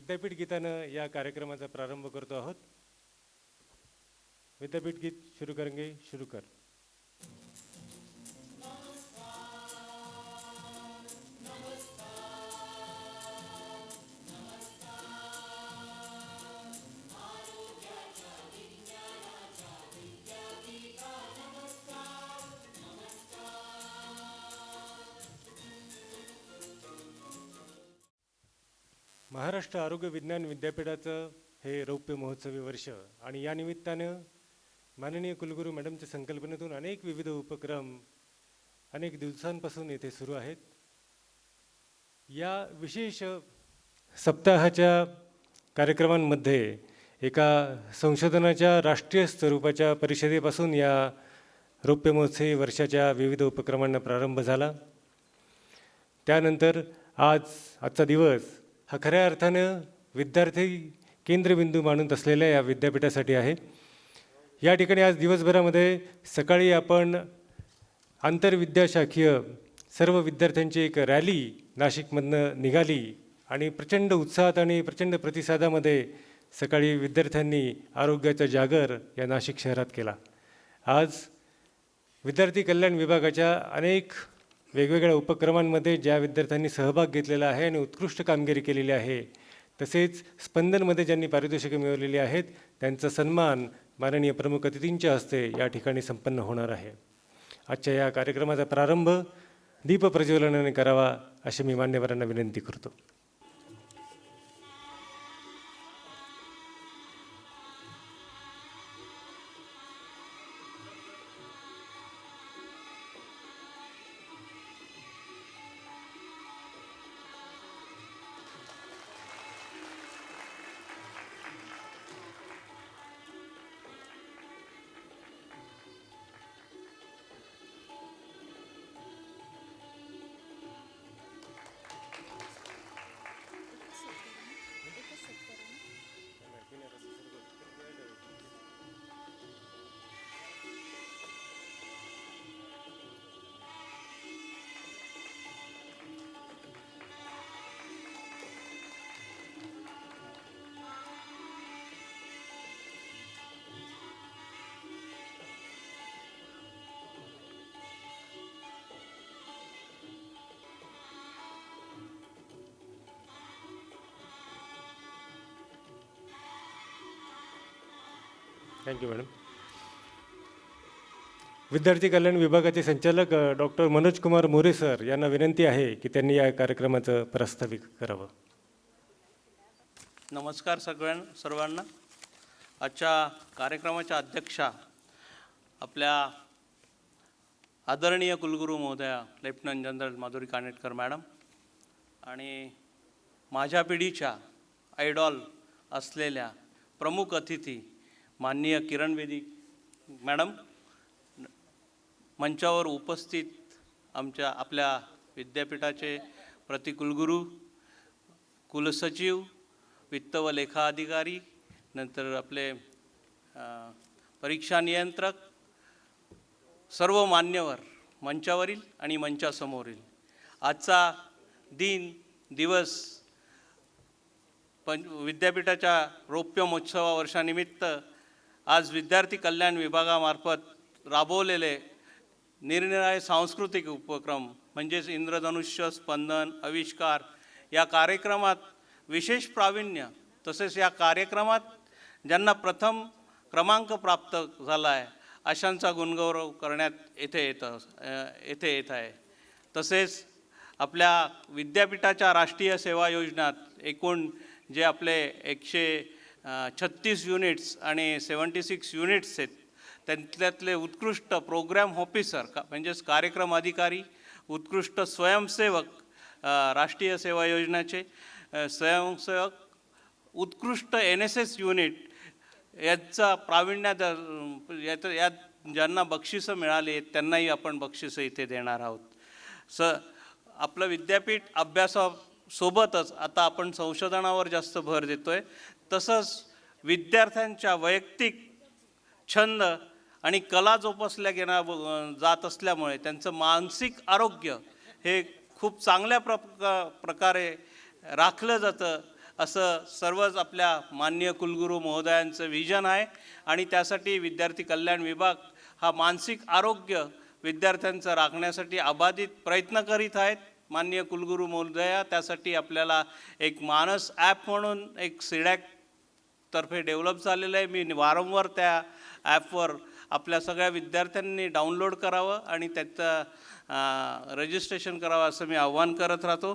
विद्यापीठ गीतानं या कार्यक्रमाचा प्रारंभ करतो आहोत. विद्यापीठ गीत शुरू करेंगे. शुरू कर. महाराष्ट्र आरोग्य विज्ञान विद्यापीठाचं हे रौप्य महोत्सवी वर्ष आणि या निमित्तानं माननीय कुलगुरू मॅडमच्या संकल्पनेतून अनेक विविध उपक्रम अनेक दिवसांपासून येथे सुरू आहेत. या विशेष सप्ताहाच्या कार्यक्रमांमध्ये एका संशोधनाच्या राष्ट्रीय स्वरूपाच्या परिषदेपासून या रौप्य महोत्सवी वर्षाच्या विविध उपक्रमांना प्रारंभ झाला. त्यानंतर आजचा दिवस हा खऱ्या अर्थानं विद्यार्थी केंद्रबिंदू मानून असलेल्या या विद्यापीठासाठी आहे. या ठिकाणी आज दिवसभरामध्ये सकाळी आपण आंतरविद्याशाखीय सर्व विद्यार्थ्यांची एक रॅली नाशिकमधनं निघाली आणि प्रचंड उत्साहात आणि प्रचंड प्रतिसादामध्ये सकाळी विद्यार्थ्यांनी आरोग्याचा जागर या नाशिक शहरात केला. आज विद्यार्थी कल्याण विभागाच्या अनेक वेगवेगळ्या उपक्रमांमध्ये ज्या विद्यार्थ्यांनी सहभाग घेतलेला आहे आणि उत्कृष्ट कामगिरी केलेली आहे, तसेच स्पंदनमध्ये ज्यांनी पारितोषिके मिळवलेली आहेत, त्यांचा सन्मान माननीय प्रमुख अतिथींच्या हस्ते या ठिकाणी संपन्न होणार आहे. आजच्या या कार्यक्रमाचा प्रारंभ दीपप्रज्वलनाने करावा अशी मी मान्यवरांना विनंती करतो. Thank you madam. विद्यार्थी कल्याण विभागाचे संचालक डॉक्टर मनोज कुमार मोरे सर यांना विनंती आहे की त्यांनी या कार्यक्रमाचं प्रास्ताविक करावं. नमस्कार सर्वांना. आजच्या कार्यक्रमाच्या अध्यक्षा आपल्या आदरणीय कुलगुरू महोदया lieutenant general Madhuri Kanetkar madam आणि माझ्या पिढीच्या आयडॉल असलेल्या प्रमुख अतिथी माननीय किरण बेदी मॅडम, मंचावर उपस्थित आपल्या विद्यापीठाचे प्रतिकुलगुरू, कुलसचिव, वित्त व लेखा अधिकारी, नंतर आपले परीक्षा नियंत्रक, सर्व मान्यवर मंचावरील आणि मंचासमोरील. आजचा दिवस विद्यापीठाच्या रौप्य महोत्सवा वर्षानिमित्त आज विद्यार्थी कल्याण विभागामार्फत राबवलेले निरनिराळे सांस्कृतिक उपक्रम म्हणजेच इंद्रधनुष्य, स्पंदन, आविष्कार या कार्यक्रमात विशेष प्रावीण्य, तसेच या कार्यक्रमात ज्यांना प्रथम क्रमांक प्राप्त झाला आहे अशांचा गुणगौरव करण्यात येथे येत आहे. तसेच आपल्या विद्यापीठाच्या राष्ट्रीय सेवा योजनात एकूण जे आपले 136 युनिट्स आणि 76 युनिट्स आहेत, त्यातले उत्कृष्ट प्रोग्राम ऑफिसर म्हणजेच कार्यक्रम अधिकारी, उत्कृष्ट स्वयंसेवक, राष्ट्रीय सेवा योजनेचे स्वयंसेवक, उत्कृष्ट NSS युनिट याचा प्रावीण्य यात ज्यांना बक्षिसं मिळाली आहेत त्यांनाही आपण बक्षिसं इथे देणार आहोत. आपलं विद्यापीठ अभ्यासासोबतच आता आपण संशोधनावर जास्त भर देतो आहे. तसंच विद्यार्थ्यांच्या वैयक्तिक छंद आणि कला जोपासल्या जात असल्यामुळे त्यांचं मानसिक आरोग्य हे खूप चांगल्या प्रकारे राखलं जातं असं सर्वच आपल्या माननीय कुलगुरू महोदयांचं विजन आहे आणि त्यासाठी विद्यार्थी कल्याण विभाग हा मानसिक आरोग्य विद्यार्थ्यांचं राखण्यासाठी अबाधित प्रयत्न करीत आहेत. माननीय कुलगुरू महोदया, त्यासाठी आपल्याला एक मानस ॲप म्हणून एक सिडॅक तर्फे डेव्हलप झालेलं आहे. मी वारंवार त्या ॲपवर आपल्या सगळ्या विद्यार्थ्यांनी डाउनलोड करावं आणि त्याचं रजिस्ट्रेशन करावं असं मी आव्हान करत राहतो.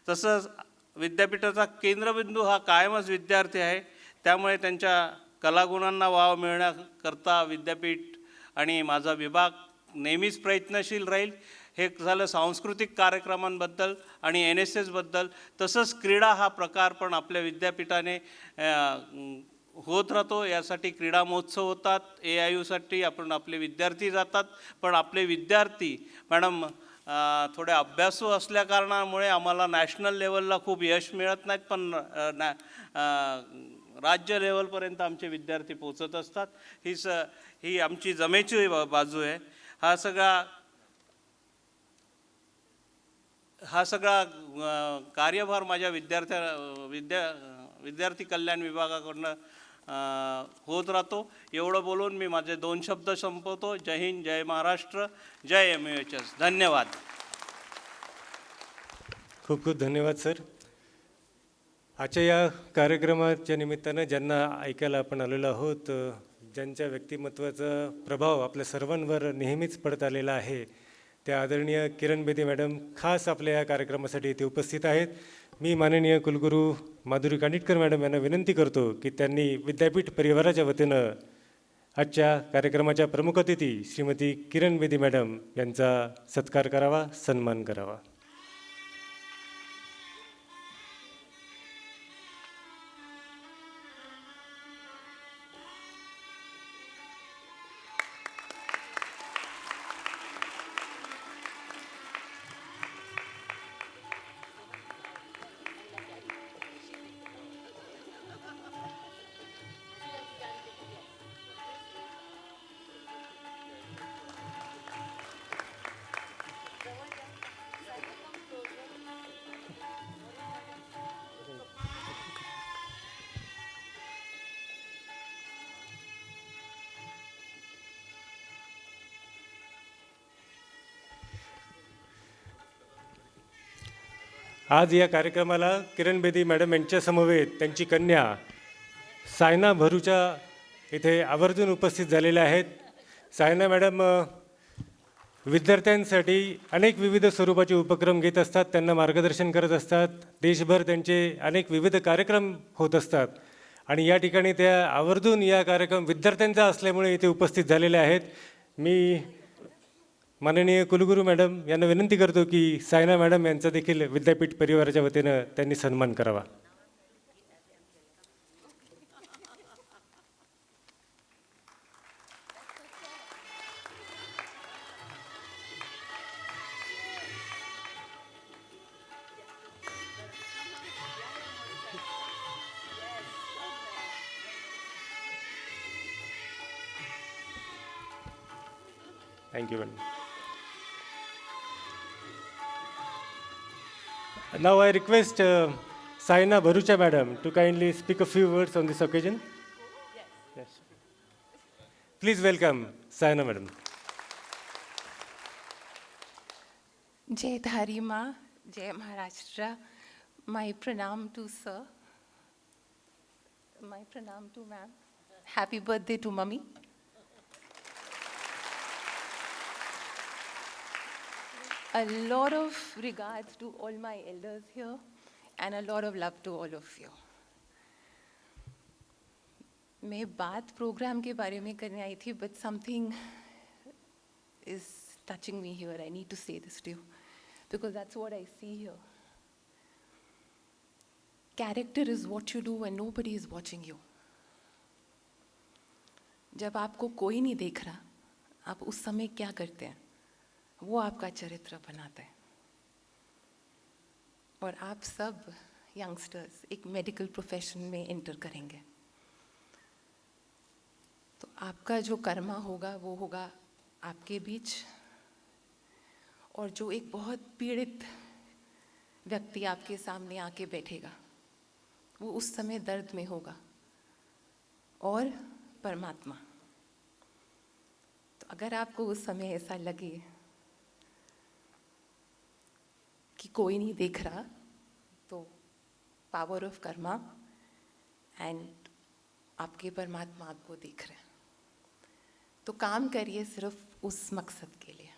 तसंच विद्यापीठाचा केंद्रबिंदू हा कायमच विद्यार्थी आहे, त्यामुळे त्यांच्या कलागुणांना वाव मिळण्याकरता विद्यापीठ आणि माझा विभाग नेहमीच प्रयत्नशील राहील. हे झालं सांस्कृतिक कार्यक्रमांबद्दल आणि NSSबद्दल. तसंच क्रीडा हा प्रकार पण आपल्या विद्यापीठाने होत राहतो. यासाठी क्रीडा महोत्सव होतात. AIUसाठी आपले विद्यार्थी जातात, पण आपले विद्यार्थी मॅडम थोडे अभ्यासू असल्याकारणामुळे आम्हाला नॅशनल लेवलला खूप यश मिळत नाहीत, पण राज्य लेवलपर्यंत आमचे विद्यार्थी पोचत असतात. ही आमची जमेची बाजू आहे. हा सगळा कार्यभार माझ्या विद्यार्थी कल्याण विभागाकडून होत राहतो. एवढं बोलून मी माझे 2 शब्द संपवतो. जय हिंद, जय महाराष्ट्र, जय MUHS. धन्यवाद. खूप खूप धन्यवाद सर. आजच्या या कार्यक्रमाच्या निमित्तानं ज्यांना ऐकायला आपण आलेलो आहोत, ज्यांच्या व्यक्तिमत्वाचा प्रभाव आपल्या सर्वांवर नेहमीच पडत आलेला आहे, त्या आदरणीय किरण बेदी मॅडम खास आपल्या या कार्यक्रमासाठी इथे उपस्थित आहेत. मी माननीय कुलगुरू माधुरी कानिटकर मॅडम यांना विनंती करतो की त्यांनी विद्यापीठ परिवाराच्या वतीनं आजच्या कार्यक्रमाच्या प्रमुख अतिथी श्रीमती किरण बेदी मॅडम यांचा सत्कार करावा, सन्मान करावा. आज या कार्यक्रमाला किरण बेदी मॅडम यांच्या समवेत त्यांची कन्या सायना भरूचा इथे आवर्जून उपस्थित झालेल्या आहेत. सायना मॅडम विद्यार्थ्यांसाठी अनेक विविध स्वरूपाचे उपक्रम घेत असतात, त्यांना मार्गदर्शन करत असतात. देशभर त्यांचे अनेक विविध कार्यक्रम होत असतात आणि या ठिकाणी त्या आवर्जून या कार्यक्रम विद्यार्थ्यांचा असल्यामुळे इथे उपस्थित झालेल्या आहेत. मी माननीय कुलगुरू मॅडम यांना विनंती करतो की सायना मॅडम यांचा देखील विद्यापीठ परिवाराच्या वतीनं त्यांनी सन्मान करावा. Thank you madam. Now I request Saina Bharucha madam to kindly speak a few words on this occasion. Yes. Please welcome Saina madam. जय धारी माँ, जय Maharashtra. My pranam to sir. My pranam to ma'am. Happy birthday to mummy. A lot of regards to all my elders here and a lot of love to all of you. मैं बात programme के बारे में करने आई थी, but something is touching me here. I need to say this to you because that's what I see here. Character is what you do when nobody is watching you. जब आपको कोई नहीं देख रहा, आप उस समय क्या करते हैं, वो आपका चरित्र बनाता है. और आप सब यंगस्टर्स एक मेडिकल प्रोफेशन में एंटर करेंगे, तो आपका जो कर्मा होगा वो होगा आपके बीच, और जो एक बहुत पीड़ित व्यक्ति आपके सामने आके बैठेगा वो उस समय दर्द में होगा, और परमात्मा। तो अगर आपको उस समय ऐसा लगे कि कोई नहीं देख रहा, तो पावर ऑफ कर्मा एंड आपके परमात्मा आपको देख रहे हैं। तो काम करिए सिर्फ उस मकसद के लिए,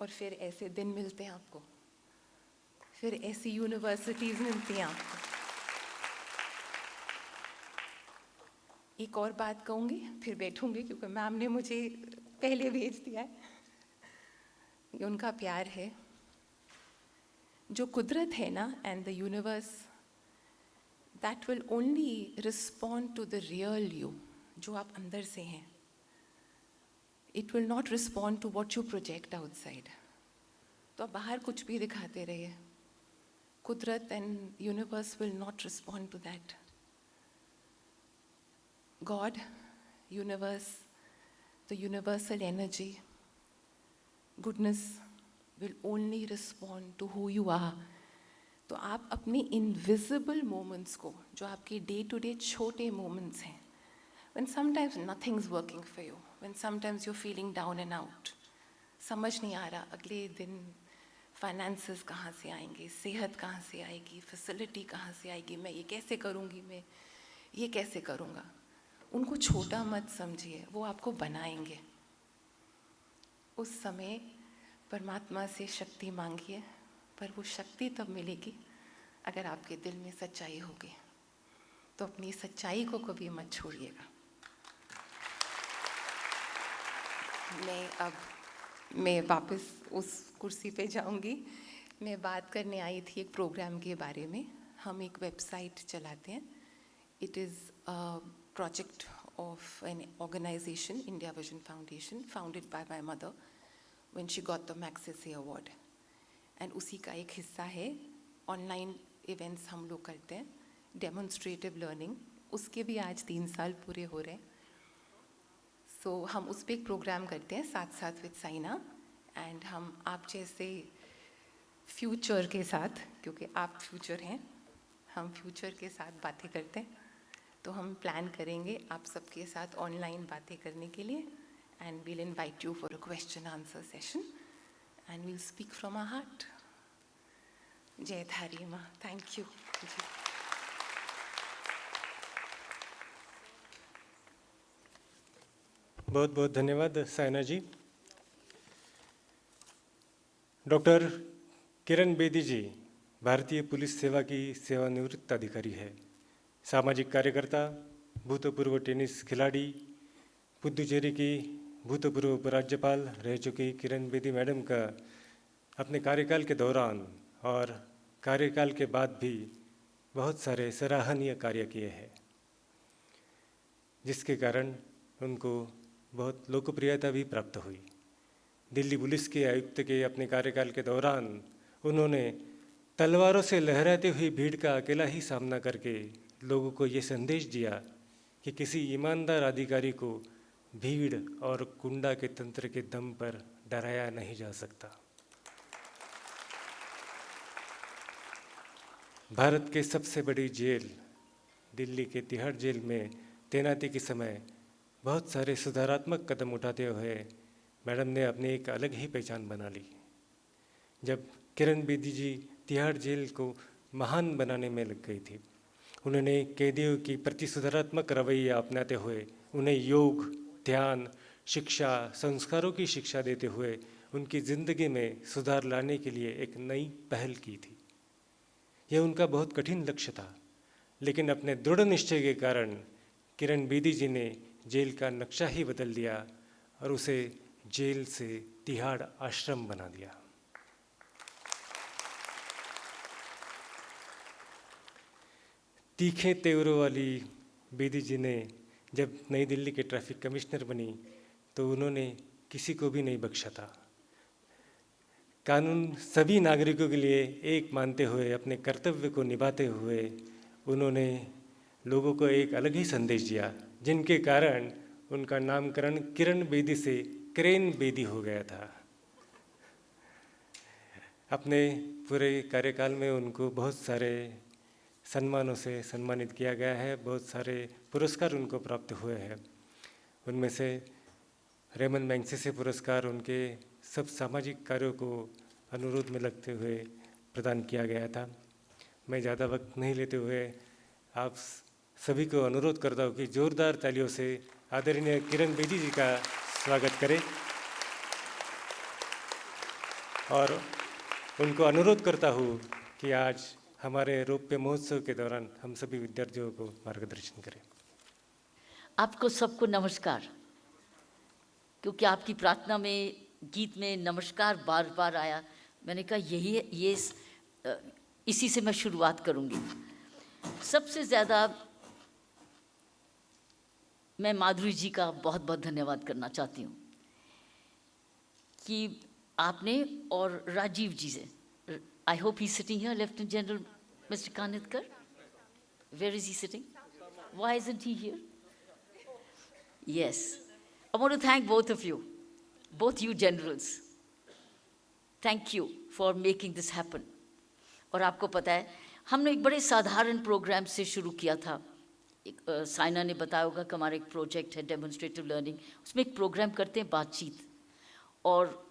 और फिर ऐसे दिन मिलते हैं आपको, फिर ऐसी यूनिवर्सिटीज़ मिलती हैं आपको। एक और बात कहूँगी, फिर बैठूँगी, क्योंकि मैम ने मुझे पहले भेज दिया है। ये उनका प्यार है। जो कुदरत है ना, and the universe, that will only respond to the real you, जो आप अंदर से हैं। It will not respond to what you project outside. तो आप बाहर कुछ भी दिखाते रहिए, कुदरत and universe will not respond to that. God, universe, the universal energy, goodness will only respond to who you are. तो आप अपनी invisible moments को, जो आपके day to day छोटे moments हैं, when sometimes nothing's working for you, when sometimes you're feeling down and out, समझ नहीं आ रहा अगले दिन finances कहाँ से आएंगे, सेहत कहाँ से आएगी, facility कहाँ से आएगी, मैं ये कैसे करूँगी, मैं ये कैसे करूँगा, उनको छोटा मत समझिए, वो आपको बनाएंगे। उस समय परमात्मा से शक्ति मांगिए, पर वो शक्ति तब मिलेगी अगर आपके दिल में सच्चाई होगी। तो अपनी सच्चाई को कभी मत छोड़िएगा। मैं वापस उस कुर्सी पे जाऊंगी। मैं बात करने आई थी एक प्रोग्राम के बारे में। हम एक वेबसाइट चलाते हैं। It is project of an organization, India Vision Foundation, founded by my mother when she got the Magsaysay Award. And उसी का एक हिस्सा है ऑनलाइन इवेंट्स हम लोग करते हैं, डेमोन्स्ट्रेटिव लर्निंग, उसके भी आज 3 साल पूरे हो रहे हैं। सो हम उस पर एक प्रोग्राम करते हैं साथ साथ विद साइना, एंड हम आप जैसे फ्यूचर के साथ, क्योंकि आप फ्यूचर हैं, हम फ्यूचर के साथ बातें करते हैं। तो हम प्लान करेंगे आप सबके साथ ऑनलाइन बातें करने के लिए, and we'll invite you for a question answer session, and we'll speak from our heart. जय धारी माँ। Thank you. बहुत बहुत धन्यवाद साइना जी। डॉक्टर किरण बेदी जी भारतीय पुलिस सेवा की सेवानिवृत्त अधिकारी है, सामाजिक कार्यकर्ता, भूतपूर्व टेनिस खिलाड़ी, पुदुचेरी की भूतपूर्व उपराज्यपाल रह चुकी किरण बेदी मैडम का अपने कार्यकाल के दौरान और कार्यकाल के बाद भी बहुत सारे सराहनीय कार्य किए हैं, जिसके कारण उनको बहुत लोकप्रियता भी प्राप्त हुई। दिल्ली पुलिस के आयुक्त के अपने कार्यकाल के दौरान उन्होंने तलवारों से लहराती हुई भीड़ का अकेला ही सामना करके लोगों को ये संदेश दिया कि किसी ईमानदार अधिकारी को भीड़ और गुंडा के तंत्र के दम पर डराया नहीं जा सकता। भारत के सबसे बड़ी जेल दिल्ली के तिहाड़ जेल में तैनाती के समय बहुत सारे सुधारात्मक कदम उठाते हुए मैडम ने अपनी एक अलग ही पहचान बना ली। जब किरण बेदी जी तिहाड़ जेल को महान बनाने में लग गई थी, उन्होंने कैदियों की प्रति सुधारात्मक रवैया अपनाते हुए उन्हें योग, ध्यान, शिक्षा, संस्कारों की शिक्षा देते हुए उनकी ज़िंदगी में सुधार लाने के लिए एक नई पहल की थी। यह उनका बहुत कठिन लक्ष्य था, लेकिन अपने दृढ़ निश्चय के कारण किरण बेदी जी ने जेल का नक्शा ही बदल दिया और उसे जेल से तिहाड़ आश्रम बना दिया। तीखे तेवरों वाली बेदी जी ने जब नई दिल्ली के ट्रैफिक कमिश्नर बनी तो उन्होंने किसी को भी नहीं बख्शा था। कानून सभी नागरिकों के लिए एक मानते हुए अपने कर्तव्य को निभाते हुए उन्होंने लोगों को एक अलग ही संदेश दिया, जिनके कारण उनका नामकरण किरण बेदी से किरण बेदी हो गया था। अपने पूरे कार्यकाल में उनको बहुत सारे सम्मानों से सम्मानित किया गया है। बहुत सारे पुरस्कार उनको प्राप्त हुए हैं। उनमें से रेमन मैग्सेसे पुरस्कार उनके सब सामाजिक कार्यों को अनुरोध में लगते हुए प्रदान किया गया था। मैं ज़्यादा वक्त नहीं लेते हुए आप सभी को अनुरोध करता हूँ कि जोरदार तालियों से आदरणीय किरण बेदी जी का स्वागत करें और उनको अनुरोध करता हूँ कि आज हमारे रौप्य महोत्सव के दौरान हम सभी विद्यार्थियों को मार्गदर्शन करें। आपको सबको नमस्कार। क्योंकि आपकी प्रार्थना में, गीत में नमस्कार बार बार आया, मैंने कहा यही है, इसी से मैं शुरुआत करूंगी। सबसे ज़्यादा मैं माधुरी जी का बहुत बहुत धन्यवाद करना चाहती हूँ कि आपने और राजीव जी से, I hope he sitting here, lieutenant general mister Kanitkar, where is he sitting, why isn't he here? Yes, I want to thank both of you, both you generals. Thank you for making this happen. और आपको पता है हमने एक बड़े साधारण programme से शुरू KIA था। साइना ने बताया होगा कि हमारा एक प्रोजेक्ट है डेमोन्स्ट्रेटिव लर्निंग, उसमें एक प्रोग्राम करते हैं बातचीत, और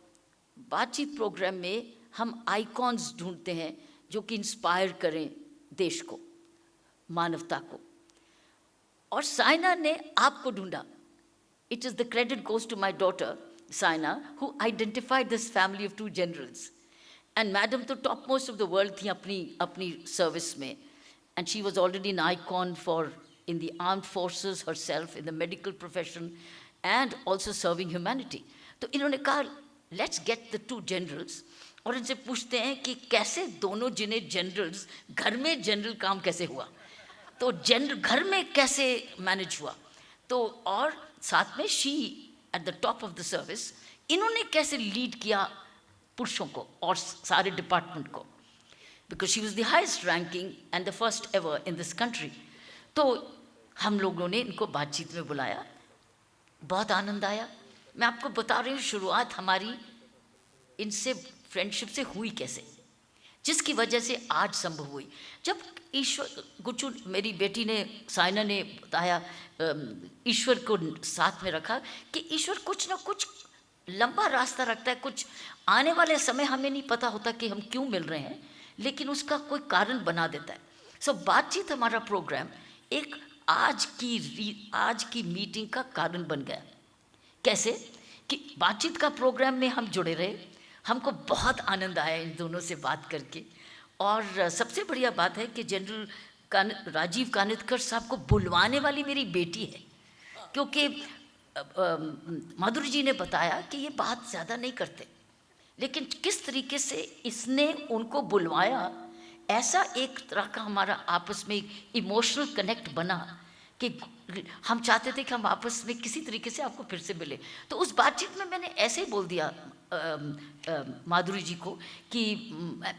बातचीत प्रोग्राम में हम आइकॉन्स ढूंढते हैं जो कि इंस्पायर करें देश को, मानवता को। और साइना ने आपको ढूंढा। It is the credit goes to my daughter, Saina, who identified this family of two generals. And Madam तो topmost of the world थी अपनी service में. And she was already an icon for in the armed forces herself, in the medical profession, and also serving humanity. तो इन्होंने कहा, let's get the two generals. और इनसे पूछते हैं कि कैसे दोनों जिन्हें generals, घर में general काम कैसे हुआ, तो जनरल घर में कैसे मैनेज हुआ, तो और साथ में she at the top of the service, इन्होंने कैसे लीड किया पुरुषों को और सारे डिपार्टमेंट को, because she was the highest ranking end the first ever in this country. तो हम लोगों ने इनको बातचीत में बुलाया, बहुत आनंद आया। मैं आपको बता रही हूँ शुरुआत हमारी इनसे फ्रेंडशिप से हुई कैसे, जिसकी वजह से आज संभव हुई। जब ईश्वर गुच्चू, मेरी बेटी ने, साइना ने बताया, ईश्वर को साथ में रखा कि ईश्वर कुछ ना कुछ लंबा रास्ता रखता है, कुछ आने वाले समय हमें नहीं पता होता कि हम क्यों मिल रहे हैं, लेकिन उसका कोई कारण बना देता है। सो बातचीत हमारा प्रोग्राम एक आज की मीटिंग का कारण बन गया। कैसे कि बातचीत का प्रोग्राम में हम जुड़े रहे, हमको बहुत आनंद आया इन दोनों से बात करके। और सबसे बढ़िया बात है कि जनरल राजीव कानितकर साहब को बुलवाने वाली मेरी बेटी है, क्योंकि माधुरी जी ने बताया कि ये बात ज़्यादा नहीं करते, लेकिन किस तरीके से इसने उनको बुलवाया, ऐसा एक तरह का हमारा आपस में इमोशनल कनेक्ट बना कि हम चाहते थे कि हम आपस में किसी तरीके से आपको फिर से मिले। तो उस बातचीत में मैंने ऐसे ही बोल दिया माधुरी जी को कि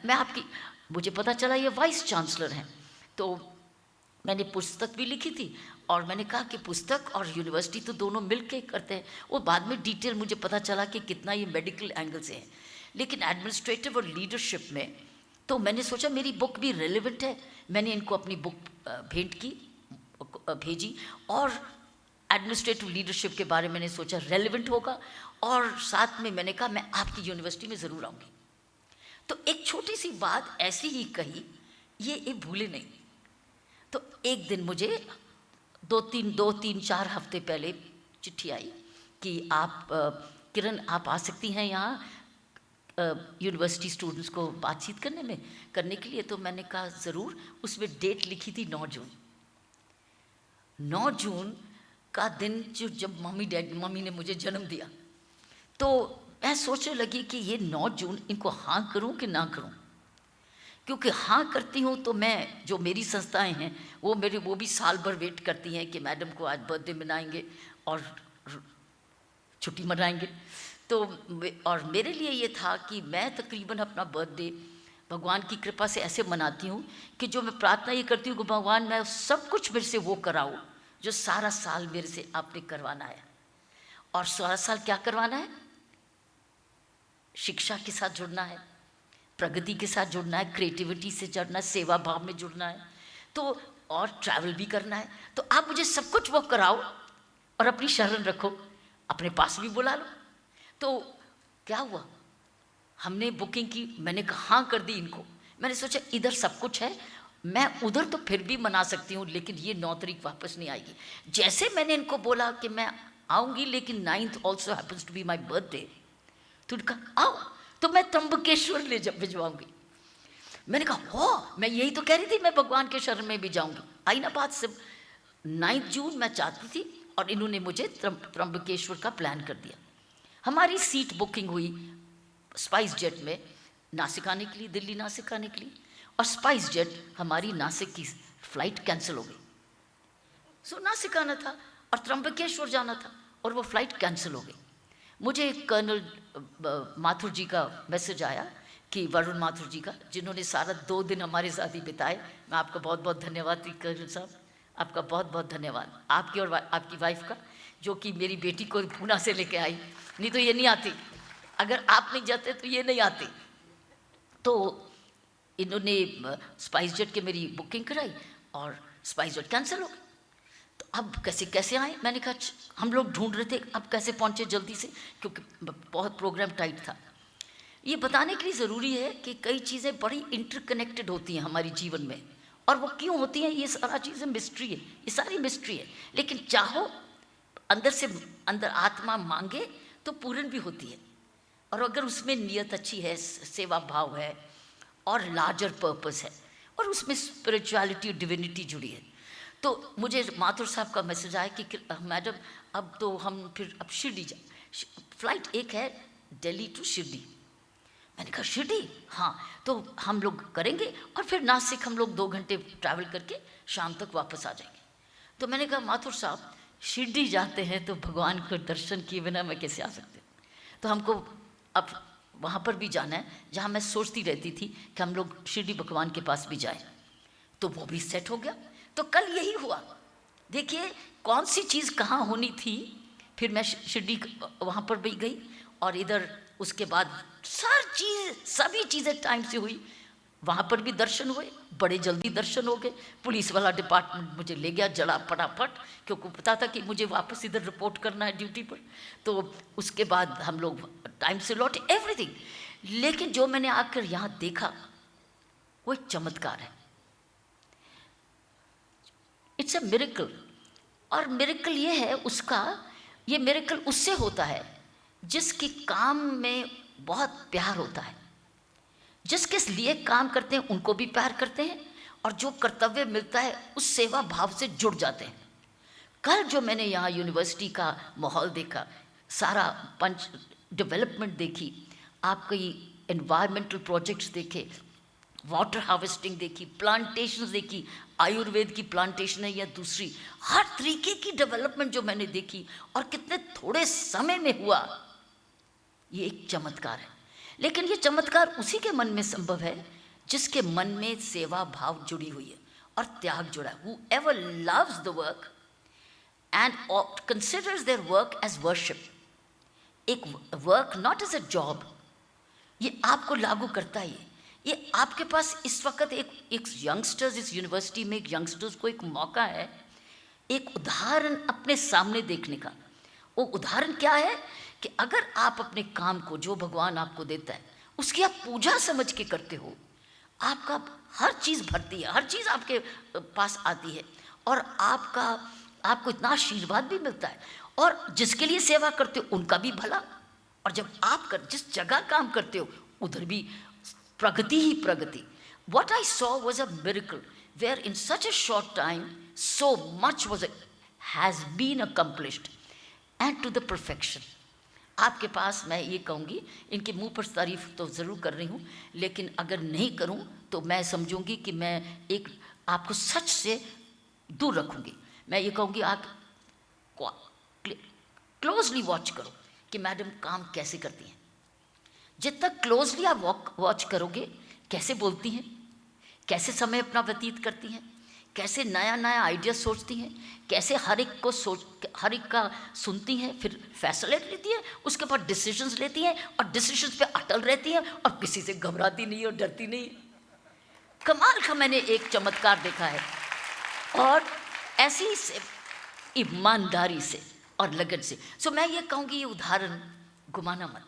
मैं आपकी, मुझे पता चला ये वाइस चांसलर हैं, तो मैंने पुस्तक भी लिखी थी और मैंने कहा कि पुस्तक और यूनिवर्सिटी तो दोनों मिल के करते हैं। वो बाद में डिटेल मुझे पता चला कि कितना ये मेडिकल एंगल से है, लेकिन एडमिनिस्ट्रेटिव और लीडरशिप में तो मैंने सोचा मेरी बुक भी रेलिवेंट है। मैंने इनको अपनी बुक भेजी और एडमिनिस्ट्रेटिव लीडरशिप के बारे में मैंने सोचा रेलिवेंट होगा, और साथ में मैंने कहा मैं आपकी यूनिवर्सिटी में ज़रूर आऊँगी। तो एक छोटी सी बात ऐसी ही कही, ये भूले नहीं। तो एक दिन मुझे दो तीन चार हफ्ते पहले चिट्ठी आई कि आप किरण आप आ सकती हैं यहाँ यूनिवर्सिटी स्टूडेंट्स को बातचीत करने के लिए। तो मैंने कहा ज़रूर। उसमें डेट लिखी थी 9 जून का दिन, जो जब मम्मी ने मुझे जन्म दिया। तो मैं सोचने लगी कि ये 9 जून इनको हाँ करूं कि ना करूं, क्योंकि हाँ करती हूँ तो मैं, जो मेरी संस्थाएं हैं वो भी साल भर वेट करती हैं कि मैडम को आज बर्थडे मनाएंगे और छुट्टी मनाएंगे। तो और मेरे लिए ये था कि मैं तकरीबन अपना बर्थडे भगवान की कृपा से ऐसे मनाती हूँ कि जो मैं प्रार्थना ये करती हूँ कि भगवान मैं सब कुछ मेरे से वो कराऊँ जो सारा साल मेरे से आपने करवाना है। और सारा साल क्या करवाना है? शिक्षा के साथ जुड़ना है, प्रगति के साथ जुड़ना है, क्रिएटिविटी से जुड़ना है, सेवा भाव में जुड़ना है। तो और ट्रैवल भी करना है, तो आप मुझे सब कुछ वो कराओ और अपनी शरण रखो, अपने पास भी बुला लो। तो क्या हुआ, हमने बुकिंग की, मैंने कहा हाँ कर दी इनको। मैंने सोचा इधर सब कुछ है, मैं उधर तो फिर भी मना सकती हूँ, लेकिन ये 9 तारीख वापस नहीं आएगी। जैसे मैंने इनको बोला कि मैं आऊँगी लेकिन 9th also happens to be my birthday, तो उनका आओ, तो मैं त्र्यंबकेश्वर ले भिजवाऊँगी। मैंने कहा हो, मैं यही तो कह रही थी, मैं भगवान के शरण में भी जाऊँगी। आई ना बात, सब 9 जून मैं चाहती थी और इन्होंने मुझे त्र्यंबकेश्वर का प्लान कर दिया। हमारी सीट बुकिंग हुई स्पाइस जेट में नासिक आने के लिए, दिल्ली नासिक आने के लिए, और स्पाइस जेट हमारी नासिक की फ़्लाइट कैंसिल हो गई। सो नासिक आना था और त्र्यंबकेश्वर जाना था और वो फ़्लाइट कैंसिल हो गई। मुझे कर्नल माथुर जी का मैसेज आया कि वरुण माथुर जी का, जिन्होंने सारा 2 दिन हमारे साथ ही बिताए। मैं आपका बहुत बहुत धन्यवाद दी कर्नल साहब, आपका बहुत बहुत धन्यवाद, आपकी और आपकी वाइफ का, जो कि मेरी बेटी को पूना से लेके आई, नहीं तो ये नहीं आती। अगर आप नहीं जाते तो ये नहीं आती। तो इन्होंने स्पाइस जेट के मेरी बुकिंग कराई और स्पाइस जेट कैंसिल हो गई। तो अब कैसे आए, मैंने कहा हम लोग ढूंढ रहे थे अब कैसे पहुँचे जल्दी से, क्योंकि बहुत प्रोग्राम टाइट था। ये बताने के लिए ज़रूरी है कि कई चीज़ें बड़ी इंटरकनेक्टेड होती हैं हमारे जीवन में, और वो क्यों होती हैं ये सारा चीज़ें मिस्ट्री है, ये सारी मिस्ट्री है। लेकिन चाहो अंदर से, अंदर आत्मा मांगे तो पूर्ण भी होती है। और अगर उसमें नियत अच्छी है, सेवा भाव है और लार्जर पर्पस है, और उसमें स्पिरिचुअलिटी और डिविनिटी जुड़ी है। तो मुझे माथुर साहब का मैसेज आया कि मैडम अब तो हम फिर अब शिरडी फ़्लाइट एक है दिल्ली टू शिरडी। मैंने कहा शिरडी, हाँ तो हम लोग करेंगे और फिर नासिक हम लोग 2 घंटे ट्रैवल करके शाम तक वापस आ जाएंगे। तो मैंने कहा माथुर साहब शिरडी जाते हैं तो भगवान को दर्शन किए बिना मैं कैसे आ सकती हूँ, तो हमको अब वहाँ पर भी जाना है जहाँ मैं सोचती रहती थी कि हम लोग शिरडी भगवान के पास भी जाएं। तो वो भी सेट हो गया। तो कल यही हुआ, देखिए कौन सी चीज़ कहाँ होनी थी। फिर मैं शिरडी वहाँ पर भी गई और इधर उसके बाद सभी चीज़ें टाइम से हुई। वहाँ पर भी दर्शन हुए, बड़े जल्दी दर्शन हो गए। पुलिस वाला डिपार्टमेंट मुझे ले गया जड़ा फटाफट, क्योंकि पता था कि मुझे वापस इधर रिपोर्ट करना है ड्यूटी पर। तो उसके बाद हम लोग टाइम से लौटे, एवरीथिंग। लेकिन जो मैंने आकर यहाँ देखा वो एक चमत्कार है, इट्स अ मिरेकल। और मिरेकल ये है उसका, ये मिरेकल उससे होता है जिसके काम में बहुत प्यार होता है, जिसके लिए काम करते हैं उनको भी प्यार करते हैं, और जो कर्तव्य मिलता है उस सेवा भाव से जुड़ जाते हैं। कल जो मैंने यहाँ यूनिवर्सिटी का माहौल देखा, सारा पंच डेवलपमेंट देखी, आपकी एनवायरमेंटल प्रोजेक्ट्स देखे, वाटर हार्वेस्टिंग देखी, प्लांटेशंस देखी, आयुर्वेद की प्लांटेशन है या दूसरी, हर तरीके की डेवलपमेंट जो मैंने देखी और कितने थोड़े समय में हुआ, ये एक चमत्कार है। लेकिन ये चमत्कार उसी के मन में संभव है जिसके मन में सेवा भाव जुड़ी हुई है और त्याग जुड़ा है। Whoever loves the work and considers their work as worship, एक work not as a job, ये आपको लागू करता है। ये आपके पास इस वक्त एक यंगस्टर्स, इस यूनिवर्सिटी में एक यंगस्टर्स को एक मौका है, एक उदाहरण अपने सामने देखने का। वो उदाहरण क्या है कि अगर आप अपने काम को जो भगवान आपको देता है उसकी आप पूजा समझ के करते हो, आपका हर चीज़ भरती है, हर चीज़ आपके पास आती है, और आपको इतना आशीर्वाद भी मिलता है, और जिसके लिए सेवा करते हो उनका भी भला। और जब आप जिस जगह काम करते हो उधर भी प्रगति ही प्रगति। What I saw was a miracle where in such a short time so much has been accomplished and to the perfection. आपके पास मैं ये कहूँगी, इनके मुंह पर तारीफ तो ज़रूर कर रही हूँ, लेकिन अगर नहीं करूँ तो मैं समझूंगी कि मैं एक आपको सच से दूर रखूँगी। मैं ये कहूँगी आप क्लोजली वॉच करो कि मैडम काम कैसे करती हैं। जितना क्लोजली आप वॉच करोगे, कैसे बोलती हैं, कैसे समय अपना व्यतीत करती हैं, कैसे नया नया आइडिया सोचती हैं, कैसे हर एक का सुनती हैं, फिर फैसले लेती हैं, उसके बाद डिसीजंस लेती हैं और डिसीजंस पे अटल रहती हैं और किसी से घबराती नहीं और डरती नहीं। कमाल का मैंने एक चमत्कार देखा है और ऐसी ही ईमानदारी से और लगन से। सो मैं ये कहूँगी, ये उदाहरण घुमाना मत।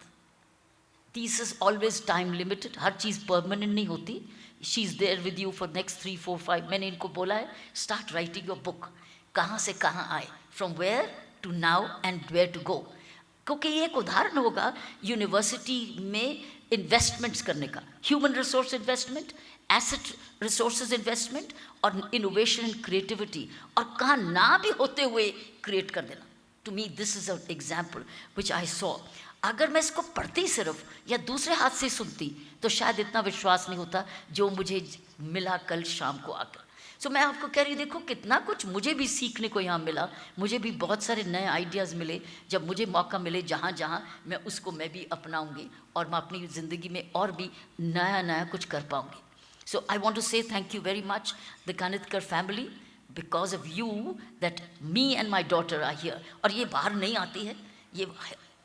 This is always time limited, हर चीज़ परमानेंट नहीं होती। She is there with you for next 3, 4, 5। मैंने इनको बोला है स्टार्ट राइटिंग योर बुक, कहाँ से कहाँ आए, from where to now and where to go. क्योंकि ये एक उदाहरण होगा यूनिवर्सिटी में इन्वेस्टमेंट्स करने का, human resource investment, asset resources investment और इनोवेशन एंड क्रिएटिविटी, और कहाँ ना भी होते हुए क्रिएट कर देना। To me this is a example which I saw. अगर मैं इसको पढ़ती सिर्फ या दूसरे हाथ से सुनती तो शायद इतना विश्वास नहीं होता जो मुझे मिला कल शाम को आकर। सो मैं आपको कह रही हूँ, देखो कितना कुछ मुझे भी सीखने को यहाँ मिला, मुझे भी बहुत सारे नए आइडियाज़ मिले। जब मुझे मौका मिले जहाँ जहाँ मैं उसको मैं भी अपनाऊँगी और मैं अपनी ज़िंदगी में और भी नया नया कुछ कर पाऊँगी। So I want to say thank you very much the Kanitkar family, because of you that me and my daughter are here. और ये बाहर नहीं आती है, ये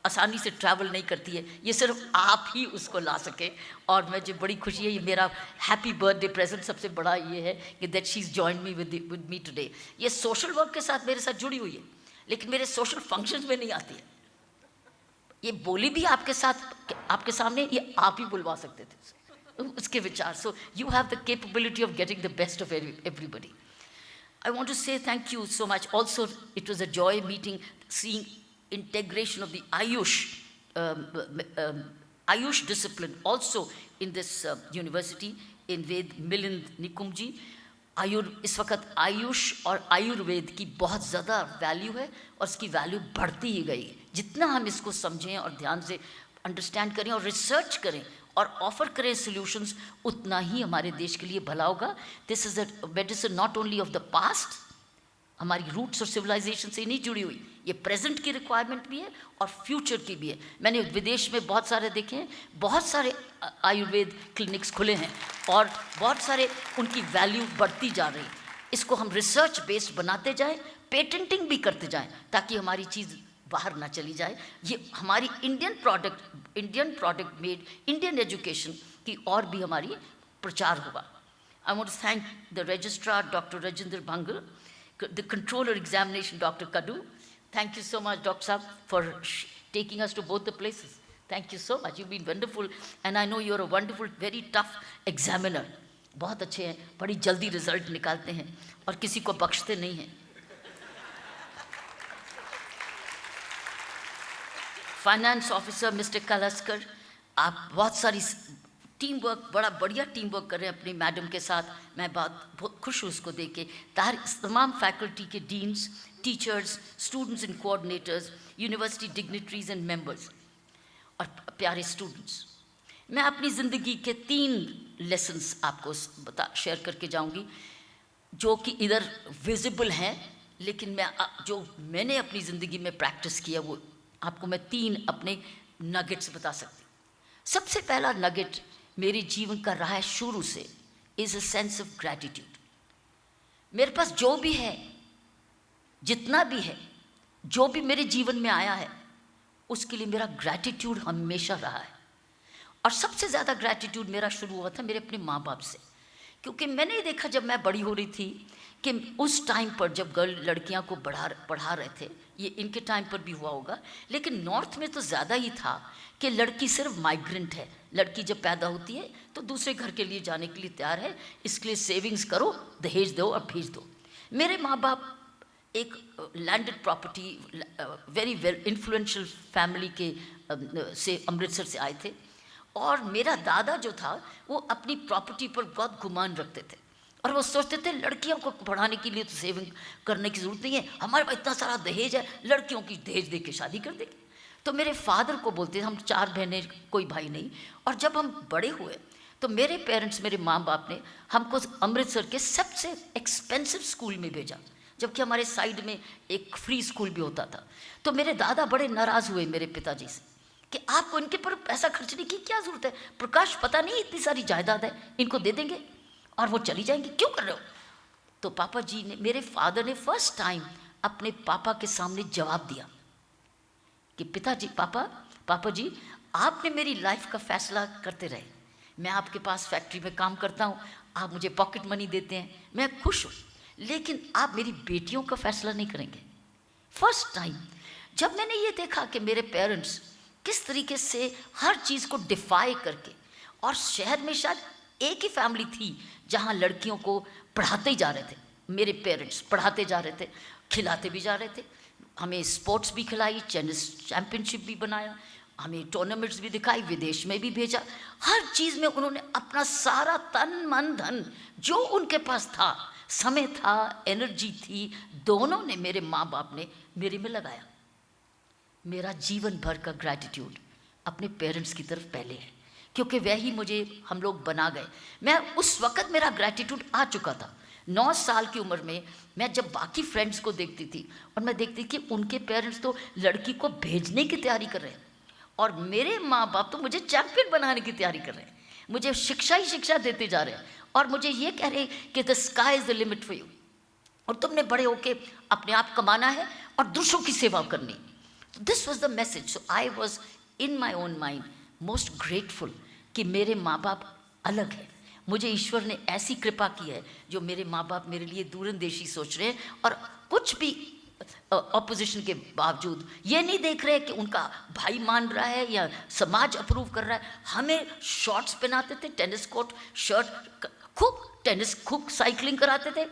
आसानी से ट्रैवल नहीं करती है, ये सिर्फ आप ही उसको ला सके। और मुझे बड़ी खुशी है, ये मेरा हैप्पी बर्थडे प्रेजेंट सबसे बड़ा ये है कि that she is join me with me today. ये सोशल वर्क के साथ मेरे साथ जुड़ी हुई है, लेकिन मेरे सोशल फंक्शंस में नहीं आती है। ये बोली भी आपके साथ, आपके सामने ये आप ही बुलवा सकते थे उसके विचार। So you have the capability of getting the best of everybody. I want to say thank you so much. Also, it was a joy meeting, seeing integration of the Ayush discipline also in this university in Ved Milind Nikum ji. इस वक्त आयुष और आयुर्वेद की बहुत ज़्यादा value है और इसकी value बढ़ती ही गई। जितना हम इसको समझें और ध्यान से अंडरस्टैंड करें और रिसर्च करें और ऑफर करें सॉल्यूशंस, उतना ही हमारे देश के लिए भला होगा। This is a medicine not only of the past, हमारी रूट्स और सिविलाइजेशन से नहीं जुड़ी हुई, ये प्रेजेंट की रिक्वायरमेंट भी है और फ्यूचर की भी है। मैंने विदेश में बहुत सारे देखे हैं, बहुत सारे आयुर्वेद क्लिनिक्स खुले हैं और बहुत सारे उनकी वैल्यू बढ़ती जा रही। इसको हम रिसर्च बेस्ड बनाते जाएं, पेटेंटिंग भी करते जाएं, ताकि हमारी चीज़ बाहर ना चली जाए। ये हमारी Indian product made Indian education की और भी हमारी प्रचार होगा। I want to thank the registrar doctor Rajendra Bhangal, the controller examination Dr. Kadu. Thank you so much Dr. Saab for taking us to both the places. Thank you so much, you've been wonderful and I know you're a wonderful very tough examiner. बहुत अच्छे हैं, बड़ी जल्दी result निकालते हैं और किसी को बख्शते नहीं हैं। फाइनेंस ऑफिसर मिस्टर कलस्कर, आप बहुत सारी टीम वर्क, बड़ा बढ़िया टीम वर्क कर रहे हैं अपनी मैडम के साथ। मैं बहुत खुश हूँ उसको देख के। तमाम फैकल्टी के deans, teachers, students and coordinators, university dignitaries and members और प्यारे स्टूडेंट्स, मैं अपनी ज़िंदगी के 3 लेसन्स आपको शेयर करके जाऊँगी जो कि इधर विजिबल हैं, लेकिन जो मैंने अपनी ज़िंदगी में प्रैक्टिस किया वो आपको मैं 3 अपने नगेट्स बता सकती हूँ। सबसे पहला नगेट मेरे जीवन का रहा है शुरू से, is a sense of gratitude. मेरे पास जो भी है, जितना भी है, जो भी मेरे जीवन में आया है, उसके लिए मेरा ग्रैटिट्यूड हमेशा रहा है। और सबसे ज़्यादा ग्रैटिट्यूड मेरा शुरू हुआ था मेरे अपने माँ बाप से, क्योंकि मैंने देखा जब मैं बड़ी हो रही थी कि उस टाइम पर जब लड़कियां को पढ़ा रहे थे, ये इनके टाइम पर भी हुआ होगा, लेकिन नॉर्थ में तो ज़्यादा ही था कि लड़की सिर्फ माइग्रेंट है। लड़की जब पैदा होती है तो दूसरे घर के लिए जाने के लिए तैयार है, इसके लिए सेविंग्स करो, दहेज दो और भेज दो। मेरे माँ बाप एक लैंडेड प्रॉपर्टी, वेरी वेल इन्फ्लुएंशियल फैमिली के से अमृतसर से आए थे, और मेरा दादा जो था वो अपनी प्रॉपर्टी पर बहुत गुमान रखते थे और वो सोचते थे लड़कियों को पढ़ाने के लिए तो सेविंग करने की ज़रूरत नहीं है, हमारे पास इतना सारा दहेज है, लड़कियों की दहेज दे के शादी कर देंगे। तो मेरे फादर को बोलते थे, हम 4 बहनें, कोई भाई नहीं। और जब हम बड़े हुए तो मेरे पेरेंट्स, मेरे माँ बाप ने हमको अमृतसर के सबसे एक्सपेंसिव स्कूल में भेजा, जबकि हमारे साइड में एक फ्री स्कूल भी होता था। तो मेरे दादा बड़े नाराज़ हुए मेरे पिताजी से कि आपको इनके पर पैसा खर्चने की क्या ज़रूरत है, प्रकाश पता नहीं इतनी सारी जायदाद है, इनको दे देंगे और वो चली जाएंगी, क्यों कर रहे हो। तो पापा जी ने, मेरे फादर ने फर्स्ट टाइम अपने पापा के सामने जवाब दिया कि पिताजी, पापा जी, आपने मेरी लाइफ का फैसला करते रहे, मैं आपके पास फैक्ट्री में काम करता हूँ, आप मुझे पॉकेट मनी देते हैं, मैं खुश हूँ, लेकिन आप मेरी बेटियों का फैसला नहीं करेंगे। फर्स्ट टाइम जब मैंने ये देखा कि मेरे पेरेंट्स किस तरीके से हर चीज़ को डिफाई करके, और शहर में शायद एक ही फैमिली थी जहाँ लड़कियों को पढ़ाते ही जा रहे थे, मेरे पेरेंट्स पढ़ाते जा रहे थे, खिलाते भी जा रहे थे, हमें स्पोर्ट्स भी खिलाई, टेनिस चैम्पियनशिप भी बनाया, हमें टूर्नामेंट्स भी दिखाई, विदेश में भी भेजा। हर चीज़ में उन्होंने अपना सारा तन मन धन जो उनके पास था, समय था, एनर्जी थी, दोनों ने, मेरे माँ बाप ने मेरे में लगाया। मेरा जीवन भर का ग्रैटिट्यूड अपने पेरेंट्स की तरफ पहले है, क्योंकि वह ही मुझे हम लोग बना गए। मैं उस वक़्त मेरा ग्रैटिट्यूड आ चुका था। 9 साल की उम्र में मैं जब बाकी फ्रेंड्स को देखती थी और मैं देखती कि उनके पेरेंट्स तो लड़की को भेजने की तैयारी कर रहे हैं और मेरे माँ बाप तो मुझे चैम्पियन बनाने की तैयारी कर रहे हैं, मुझे शिक्षा ही शिक्षा देते जा रहे हैं और मुझे ये कह रहे हैं कि the sky is the limit for you, और तुमने बड़े होके अपने आप कमाना है और दूसरों की सेवा करनी। This was the message. So I was in my own mind most grateful कि मेरे माँ बाप अलग हैं। मुझे ईश्वर ने ऐसी कृपा की है जो मेरे माँ बाप मेरे लिए दूरंदेशी सोच रहे हैं और कुछ भी ऑपोजिशन के बावजूद ये नहीं देख रहे कि उनका भाई मान रहा है या समाज अप्रूव कर रहा है। हमें शॉर्ट्स पहनाते थे, टेनिस कोट, शर्ट, खूब साइकिलिंग कराते थे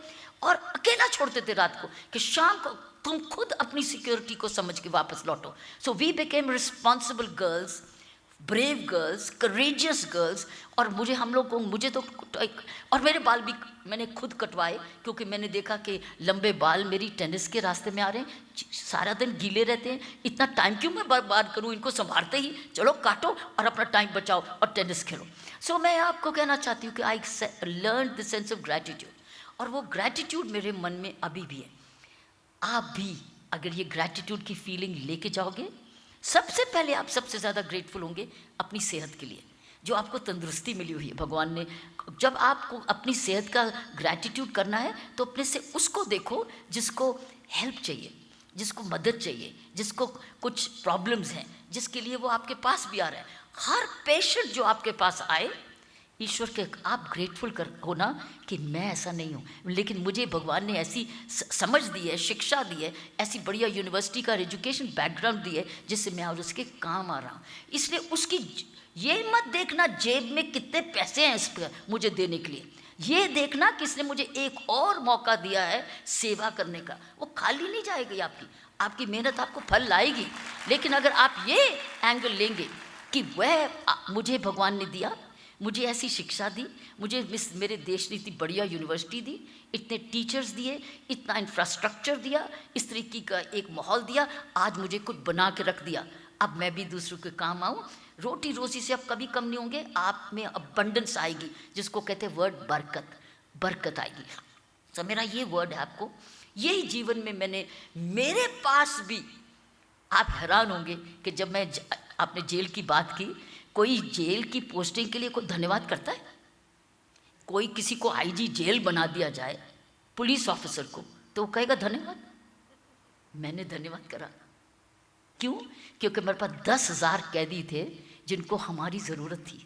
और अकेला छोड़ते थे रात को कि शाम को तुम खुद अपनी सिक्योरिटी को समझ के वापस लौटो। So we became responsible girls, brave girls, courageous girls. और मुझे तो और मेरे बाल भी मैंने खुद कटवाए क्योंकि मैंने देखा कि लंबे बाल मेरी टेनिस के रास्ते में आ रहे हैं, सारा दिन गीले रहते हैं, इतना टाइम क्यों मैं बर्बाद करूं इनको संभालते ही, चलो काटो और अपना टाइम बचाओ और टेनिस खेलो। सो मैं आपको कहना चाहती हूँ कि I learn the sense of gratitude, और वो ग्रैटिट्यूड मेरे मन में अभी भी है। आप भी अगर ये ग्रैटिट्यूड की फीलिंग लेके जाओगे, सबसे पहले आप सबसे ज़्यादा ग्रेटफुल होंगे अपनी सेहत के लिए जो आपको तंदुरुस्ती मिली हुई है भगवान ने। जब आपको अपनी सेहत का ग्रैटिट्यूड करना है तो अपने से उसको देखो जिसको हेल्प चाहिए, जिसको मदद चाहिए, जिसको कुछ प्रॉब्लम्स हैं, जिसके लिए वो आपके पास भी आ रहा है। हर पेशेंट जो आपके पास आए, ईश्वर के आप ग्रेटफुल कर हो ना कि मैं ऐसा नहीं हूँ, लेकिन मुझे भगवान ने ऐसी समझ दी है, शिक्षा दी है, ऐसी बढ़िया यूनिवर्सिटी का एजुकेशन बैकग्राउंड दी है जिससे मैं और उसके काम आ रहा हूँ। इसलिए उसकी ये मत देखना जेब में कितने पैसे हैं इस पर मुझे देने के लिए, ये देखना कि इसने मुझे एक और मौका दिया है सेवा करने का। वो खाली नहीं जाएगी आपकी मेहनत आपको फल लाएगी। लेकिन अगर आप ये एंगल लेंगे कि वह मुझे भगवान ने दिया, मुझे ऐसी शिक्षा दी, मुझे मेरे देश ने इतनी बढ़िया यूनिवर्सिटी दी, इतने टीचर्स दिए, इतना इंफ्रास्ट्रक्चर दिया, इस तरीके का एक माहौल दिया, आज मुझे कुछ बना के रख दिया, अब मैं भी दूसरों के काम आऊँ। रोटी रोजी से आप कभी कम नहीं होंगे, आप में अबंडेंस आएगी, जिसको कहते हैं वर्ड बरकत आएगी। तो मेरा ये वर्ड है आपको, यही जीवन में मैंने, मेरे पास भी, आप हैरान होंगे कि जब मैं आपने जेल की बात की, कोई जेल की पोस्टिंग के लिए कोई धन्यवाद करता है? कोई किसी को आईजी जेल बना दिया जाए पुलिस ऑफिसर को तो वो कहेगा धन्यवाद। मैंने धन्यवाद करा, क्यों? क्योंकि मेरे पास 10,000 कैदी थे जिनको हमारी ज़रूरत थी,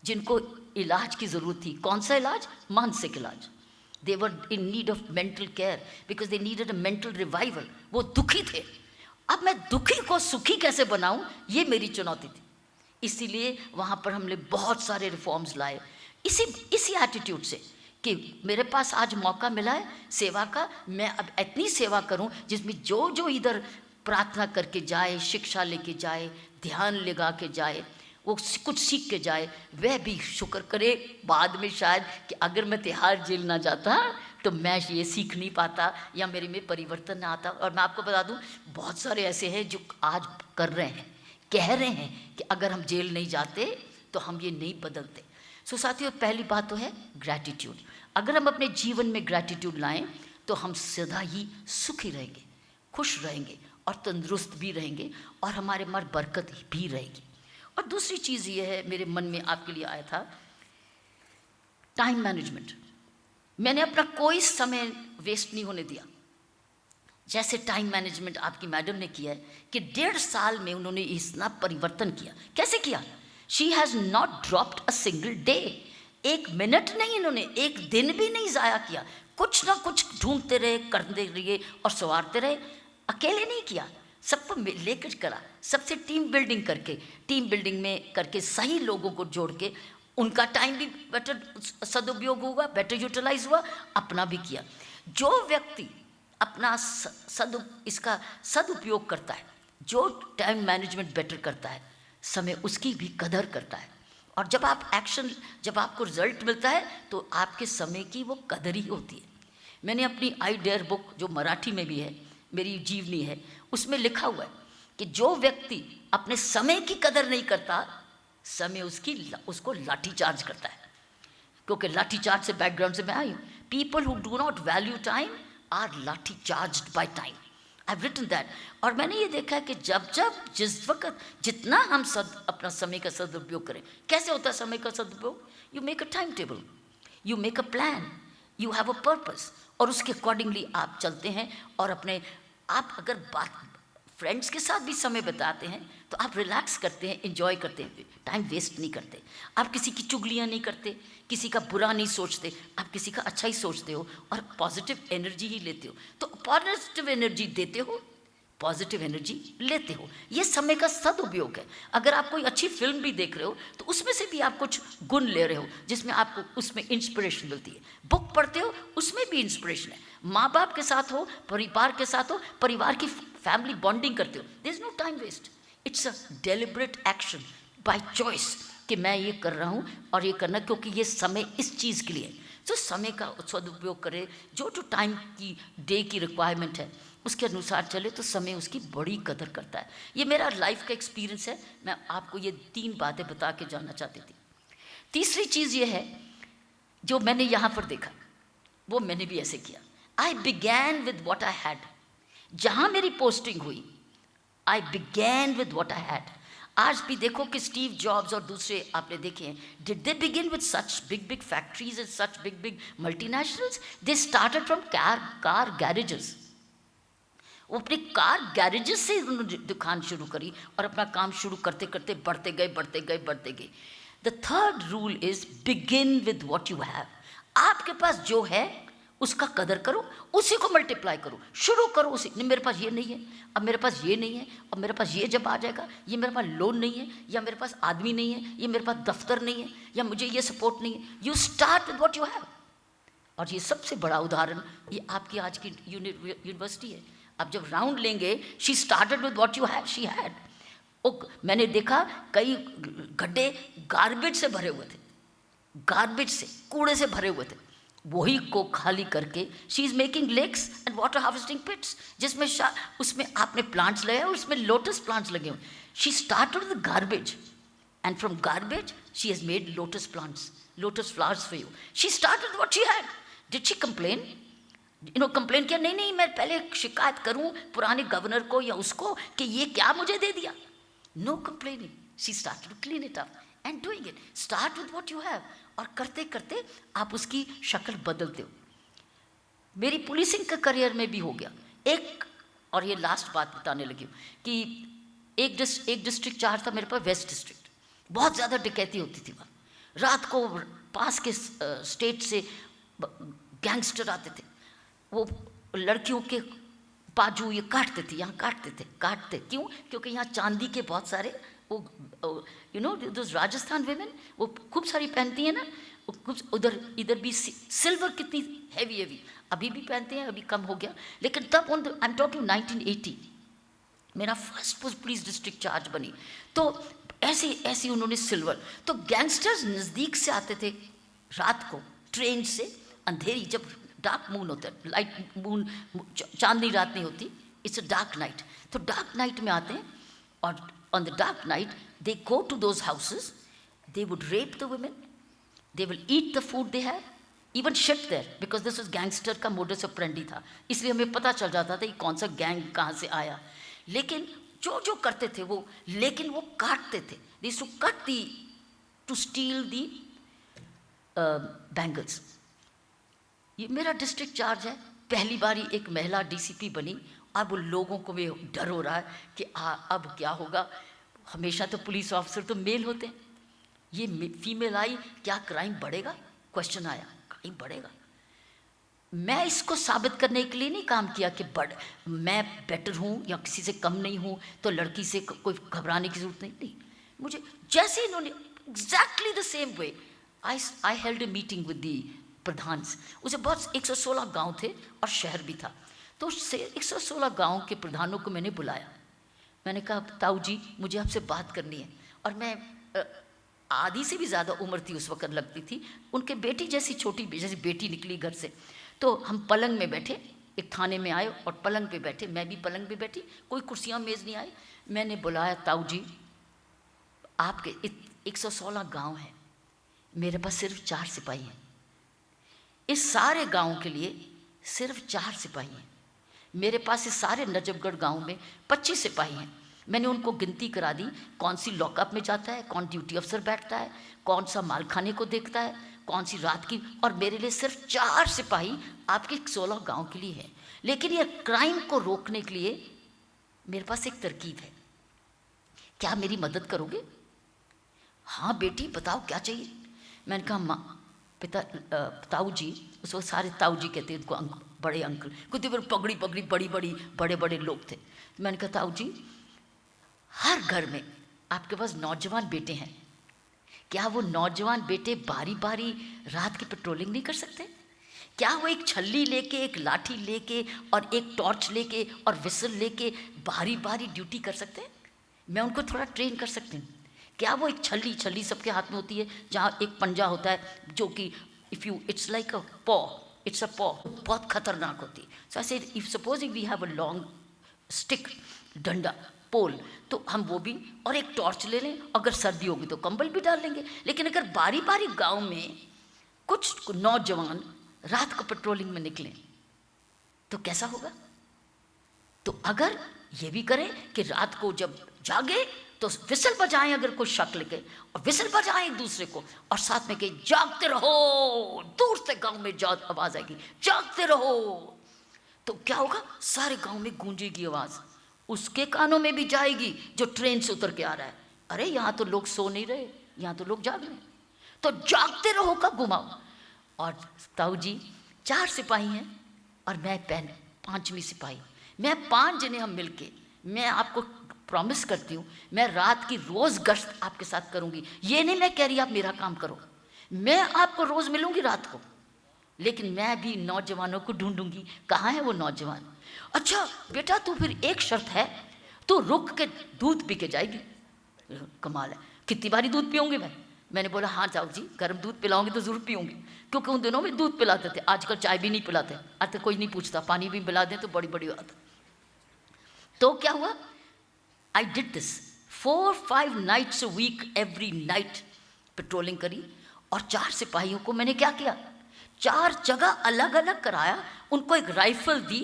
जिनको इलाज की ज़रूरत थी। कौन सा इलाज? मानसिक इलाज। दे वर in need of mental care because they needed a mental revival. वो दुखी थे। अब मैं दुखी को सुखी कैसे बनाऊं, ये मेरी चुनौती थी। इसीलिए वहाँ पर हमने बहुत सारे रिफॉर्म्स लाए, इसी एटीट्यूड से कि मेरे पास आज मौका मिला है सेवा का, मैं अब इतनी सेवा करूं जिसमें जो इधर प्रार्थना करके जाए, शिक्षा लेके जाए, ध्यान लगा के जाए, वो कुछ सीख के जाए, वह भी शुक्र करे बाद में शायद कि अगर मैं तिहाड़ जेल ना जाता तो मैं ये सीख नहीं पाता या मेरे में परिवर्तन ना आता। और मैं आपको बता दूं, बहुत सारे ऐसे हैं जो आज कर रहे हैं, कह रहे हैं कि अगर हम जेल नहीं जाते तो हम ये नहीं बदलते। सो साथियों, पहली बात तो है ग्रैटिट्यूड। अगर हम अपने जीवन में ग्रैटिट्यूड लाएं तो हम सदा ही सुखी रहेंगे, खुश रहेंगे और तंदुरुस्त भी रहेंगे और हमारे में बरकत भी रहेगी। और दूसरी चीज़ ये है, मेरे मन में आपके लिए आया था, टाइम मैनेजमेंट। मैंने अपना कोई समय वेस्ट नहीं होने दिया। जैसे टाइम मैनेजमेंट आपकी मैडम ने किया है कि 1.5 साल में उन्होंने इतना परिवर्तन किया। कैसे किया? She has not dropped a single day. एक मिनट नहीं, इन्होंने एक दिन भी नहीं ज़ाया किया, कुछ ना कुछ ढूंढते रहे, करते रहे और संवारते रहे। अकेले नहीं किया, सबको लेकर करा, सबसे टीम बिल्डिंग करके, टीम बिल्डिंग में करके सही लोगों को जोड़ के उनका टाइम भी बेटर सदुपयोग हुआ, बेटर यूटिलाइज हुआ, अपना भी किया। जो व्यक्ति अपना इसका सदुपयोग करता है, जो टाइम मैनेजमेंट बेटर करता है, समय उसकी भी कदर करता है। और जब आप एक्शन, जब आपको रिजल्ट मिलता है तो आपके समय की वो कदर ही होती है। मैंने अपनी आई डेयर बुक, जो मराठी में भी है, मेरी जीवनी है, उसमें लिखा हुआ है कि जो व्यक्ति अपने समय की कदर नहीं करता, समय उसको लाठी चार्ज करता है। क्योंकि लाठी चार्ज से बैकग्राउंड से मैं आई हूँ। People who do not value time are lathi charged by time. I have written that. और मैंने ये देखा है कि जब जिस वक्त जितना हम अपना समय का सदुपयोग करें। कैसे होता है समय का सदुपयोग? You make a time table, you make a plan, you have a purpose, और उसके अकॉर्डिंगली आप चलते हैं। और अपने आप अगर बात फ्रेंड्स के साथ भी समय बिताते हैं तो आप रिलैक्स करते हैं, एंजॉय करते हैं, टाइम वेस्ट नहीं करते। आप किसी की चुगलियाँ नहीं करते, किसी का बुरा नहीं सोचते, आप किसी का अच्छा ही सोचते हो और पॉजिटिव एनर्जी ही लेते हो। तो पॉजिटिव एनर्जी देते हो, पॉजिटिव एनर्जी लेते हो। ये समय का सदुपयोग है। अगर आप कोई अच्छी फिल्म भी देख रहे हो तो उसमें से भी आप कुछ गुण ले रहे हो, जिसमें आपको उसमें इंस्पिरेशन मिलती है। बुक पढ़ते हो, उसमें भी इंस्पिरेशन है। माँ बाप के साथ हो, परिवार के साथ हो, परिवार की फैमिली बॉन्डिंग करते हो, there is no time waste. It's a deliberate action by choice कि मैं ये कर रहा हूँ और ये करना, क्योंकि ये समय इस चीज़ के लिए है। तो समय का सदुपयोग करें, जो टाइम की डे की रिक्वायरमेंट है उसके अनुसार चले तो समय उसकी बड़ी कदर करता है। ये मेरा लाइफ का एक्सपीरियंस है। मैं आपको ये 3 बातें बता के जाना चाहती थी। तीसरी चीज़ ये है जो मैंने यहाँ पर देखा, वो मैंने भी ऐसे किया। आई बिगैन विद वॉट आई हैड। जहाँ मेरी पोस्टिंग हुई, आई बिगैन विद वॉट आई हैड। आज भी देखो कि स्टीव जॉब्स और दूसरे आपने देखे हैं, did they begin with such big factories and such big multinationals? They started from car garages. वो अपने कार गैरेजेस से उन्होंने दुकान शुरू करी और अपना काम शुरू करते करते बढ़ते गए। The third rule is begin विद वॉट यू हैव। आपके पास जो है उसका कदर करो, उसी को मल्टीप्लाई करो, शुरू करो उसी। नहीं, मेरे पास ये नहीं है, अब मेरे पास ये नहीं है, अब मेरे पास ये जब आ जाएगा, ये मेरे पास लोन नहीं है, या मेरे पास आदमी नहीं है, ये मेरे पास दफ्तर नहीं है, या मुझे ये सपोर्ट नहीं है। You start with what you have. और ये सबसे बड़ा उदाहरण ये आपकी आज की यूनिवर्सिटी है। अब जब राउंड लेंगे, she started with what you have, she had. मैंने देखा कई गड्ढे गार्बेज से भरे हुए थे, गार्बेज से, कूड़े से भरे हुए थे, वही को खाली करके शी इज मेकिंग लेक्स एंड वाटर हार्वेस्टिंग पिट्स, जिसमें उसमें आपने प्लांट्स लगाए और उसमें लोटस प्लांट्स लगे हुए। She started with garbage and from garbage she has made lotus plants, lotus flowers for you. She started what she had. Did she complain? Complain किया? नहीं, मैं पहले शिकायत करूं पुराने गवर्नर को या उसको कि ये क्या मुझे दे दिया। No complaining, she started to clean it up and doing it. Start with what you have, और करते करते आप उसकी शक्ल बदलते हो। मेरी पुलिसिंग का करियर में भी हो गया एक, और ये लास्ट बात बताने लगी हूँ कि एक डिस्ट्रिक्ट चार्ज था मेरे पास, वेस्ट डिस्ट्रिक्ट। बहुत ज़्यादा डकैती होती थी वहाँ। रात को पास के स्टेट से गैंगस्टर आते थे, वो लड़कियों के बाजू ये काटते थे, यहाँ काटते क्यों? क्योंकि यहाँ चांदी के बहुत सारे वो दोस राजस्थान वेमेन वो खूब सारी पहनती हैं ना, खूब इधर भी सिल्वर कितनी हैवी अभी भी पहनते हैं, अभी कम हो गया। लेकिन तब आई एम टॉकिंग 1980 मेरा फर्स्ट पुलिस डिस्ट्रिक्ट चार्ज बनी, तो ऐसी उन्होंने सिल्वर। तो गैंगस्टर्स नज़दीक से आते थे रात को ट्रेन से, अंधेरी, जब डार्क मून होता है, लाइट मून, चांदनी रात नहीं होती, इट्स अ डार्क नाइट। तो डार्क नाइट में आते हैं और on the dark night they go to those houses, they would rape the women, they will eat the food they have, even shit there, because this was gangster का modus operandi था। इसलिए हमें पता चल जाता था कि कौन सा गैंग कहाँ से आया। लेकिन जो करते थे वो, लेकिन वो काटते थे। they used to cut to steal the bangles। ये मेरा डिस्ट्रिक्ट चार्ज है, पहली बारी एक महिला डीसीपी बनी। अब लोगों को भी डर हो रहा है कि अब क्या होगा। हमेशा तो पुलिस ऑफिसर तो मेल होते हैं, ये फीमेल आई, क्या क्राइम बढ़ेगा? क्वेश्चन आया, क्राइम बढ़ेगा। मैं इसको साबित करने के लिए नहीं काम किया कि मैं बेटर हूँ या किसी से कम नहीं हूँ, तो लड़की से कोई घबराने की जरूरत नहीं। मुझे जैसे इन्होंने exactly the same way I held a meeting with the प्रधान। उसे बहुत 116 गांव थे और शहर भी था, तो उससे 116 गांव के प्रधानों को मैंने बुलाया। मैंने कहा ताऊ जी मुझे आपसे बात करनी है। और मैं आधी से भी ज़्यादा उम्र थी उस वक्त लगती थी, उनके बेटी जैसी छोटी जैसी बेटी निकली घर से। तो हम पलंग में बैठे, एक थाने में आए और पलंग पे बैठे, मैं भी पलंग पे बैठी, कोई कुर्सियाँ मेज़ नहीं आई। मैंने बुलाया ताऊ जी आपके 116 गांव हैं, मेरे पास सिर्फ 4 सिपाही हैं, इस सारे गांव के लिए सिर्फ 4 सिपाही हैं। मेरे पास इस सारे नजफगढ़ गांव में 25 सिपाही हैं। मैंने उनको गिनती करा दी, कौन सी लॉकअप में जाता है, कौन ड्यूटी अफसर बैठता है, कौन सा मालखाने को देखता है, कौन सी रात की, और मेरे लिए सिर्फ 4 सिपाही आपके 16 गांव के लिए है। लेकिन ये क्राइम को रोकने के लिए मेरे पास एक तरकीब है, क्या मेरी मदद करोगे? हाँ बेटी बताओ क्या चाहिए। मैंने कहा माँ ताऊ जी, उस वक्त सारे ताऊ जी कहते हैं उनको, बड़े अंकल, कुछ पगड़ी पगड़ी बड़े बड़े लोग थे। मैंने कहा ताऊ जी हर घर में आपके पास नौजवान बेटे हैं, क्या वो नौजवान बेटे बारी बारी रात की पेट्रोलिंग नहीं कर सकते? क्या वो एक छल्ली लेके, एक लाठी लेके और एक टॉर्च लेके और विसल लेके बारी बारी ड्यूटी कर सकते हैं? मैं उनको थोड़ा ट्रेन कर सकती हूँ। क्या वो एक छल्ली सबके हाथ में होती है, जहाँ एक पंजा होता है जो कि इट्स लाइक अ पॉ, इट्स अ पॉ, बहुत खतरनाक होती है। So I said if supposing we have a long stick, डंडा, पोल, तो हम वो भी, और एक टॉर्च ले लें, अगर सर्दी होगी तो कंबल भी डाल लेंगे। लेकिन अगर बारी बारी गांव में कुछ नौजवान रात को पेट्रोलिंग में निकलें तो कैसा होगा? तो अगर ये भी करें कि रात को जब जागे तो विसल बजाएं, अगर कोई शक लगे, और विसल बजाएं एक दूसरे को, और साथ में कहें जागते रहो, दूर से गांव में आवाज आएगी जागते रहो, तो क्या होगा? सारे गांव में गूंजेगी आवाज, उसके कानों में भी जाएगी जो ट्रेन से उतर के आ रहा है, अरे यहाँ तो लोग सो नहीं रहे, यहाँ तो लोग जाग रहे हैं। तो जागते रहो का घुमाओ। और ताऊ जी 4 सिपाही हैं और मैं 5वीं सिपाही, मैं 5 जने हम मिलके, मैं आपको प्रॉमिस करती हूँ मैं रात की रोज़ गश्त आपके साथ करूँगी। ये नहीं मैं कह रही आप मेरा काम करो, मैं आपको रोज़ मिलूँगी रात को, लेकिन मैं भी नौजवानों को ढूंढूंगी, कहाँ है वो नौजवान? अच्छा बेटा तू फिर एक शर्त है, तू रुक के दूध पी के जाएगी। कमाल है, कितनी बारी दूध पीऊँगी मैं? मैंने बोला हाँ ताऊ जी गर्म दूध पिलाऊंगी तो ज़रूर पीऊँगी, क्योंकि उन दिनों में दूध पिलाते थे, आजकल चाय भी नहीं पिलाते, आज तक कोई नहीं पूछता, पानी भी पिला दें तो बड़ी बड़ी बात। तो क्या हुआ, I did this 4-5 nights a week, every night patrolling करी। और 4 सिपाहियों को मैंने क्या किया, 4 जगह अलग अलग कराया, उनको एक राइफल दी,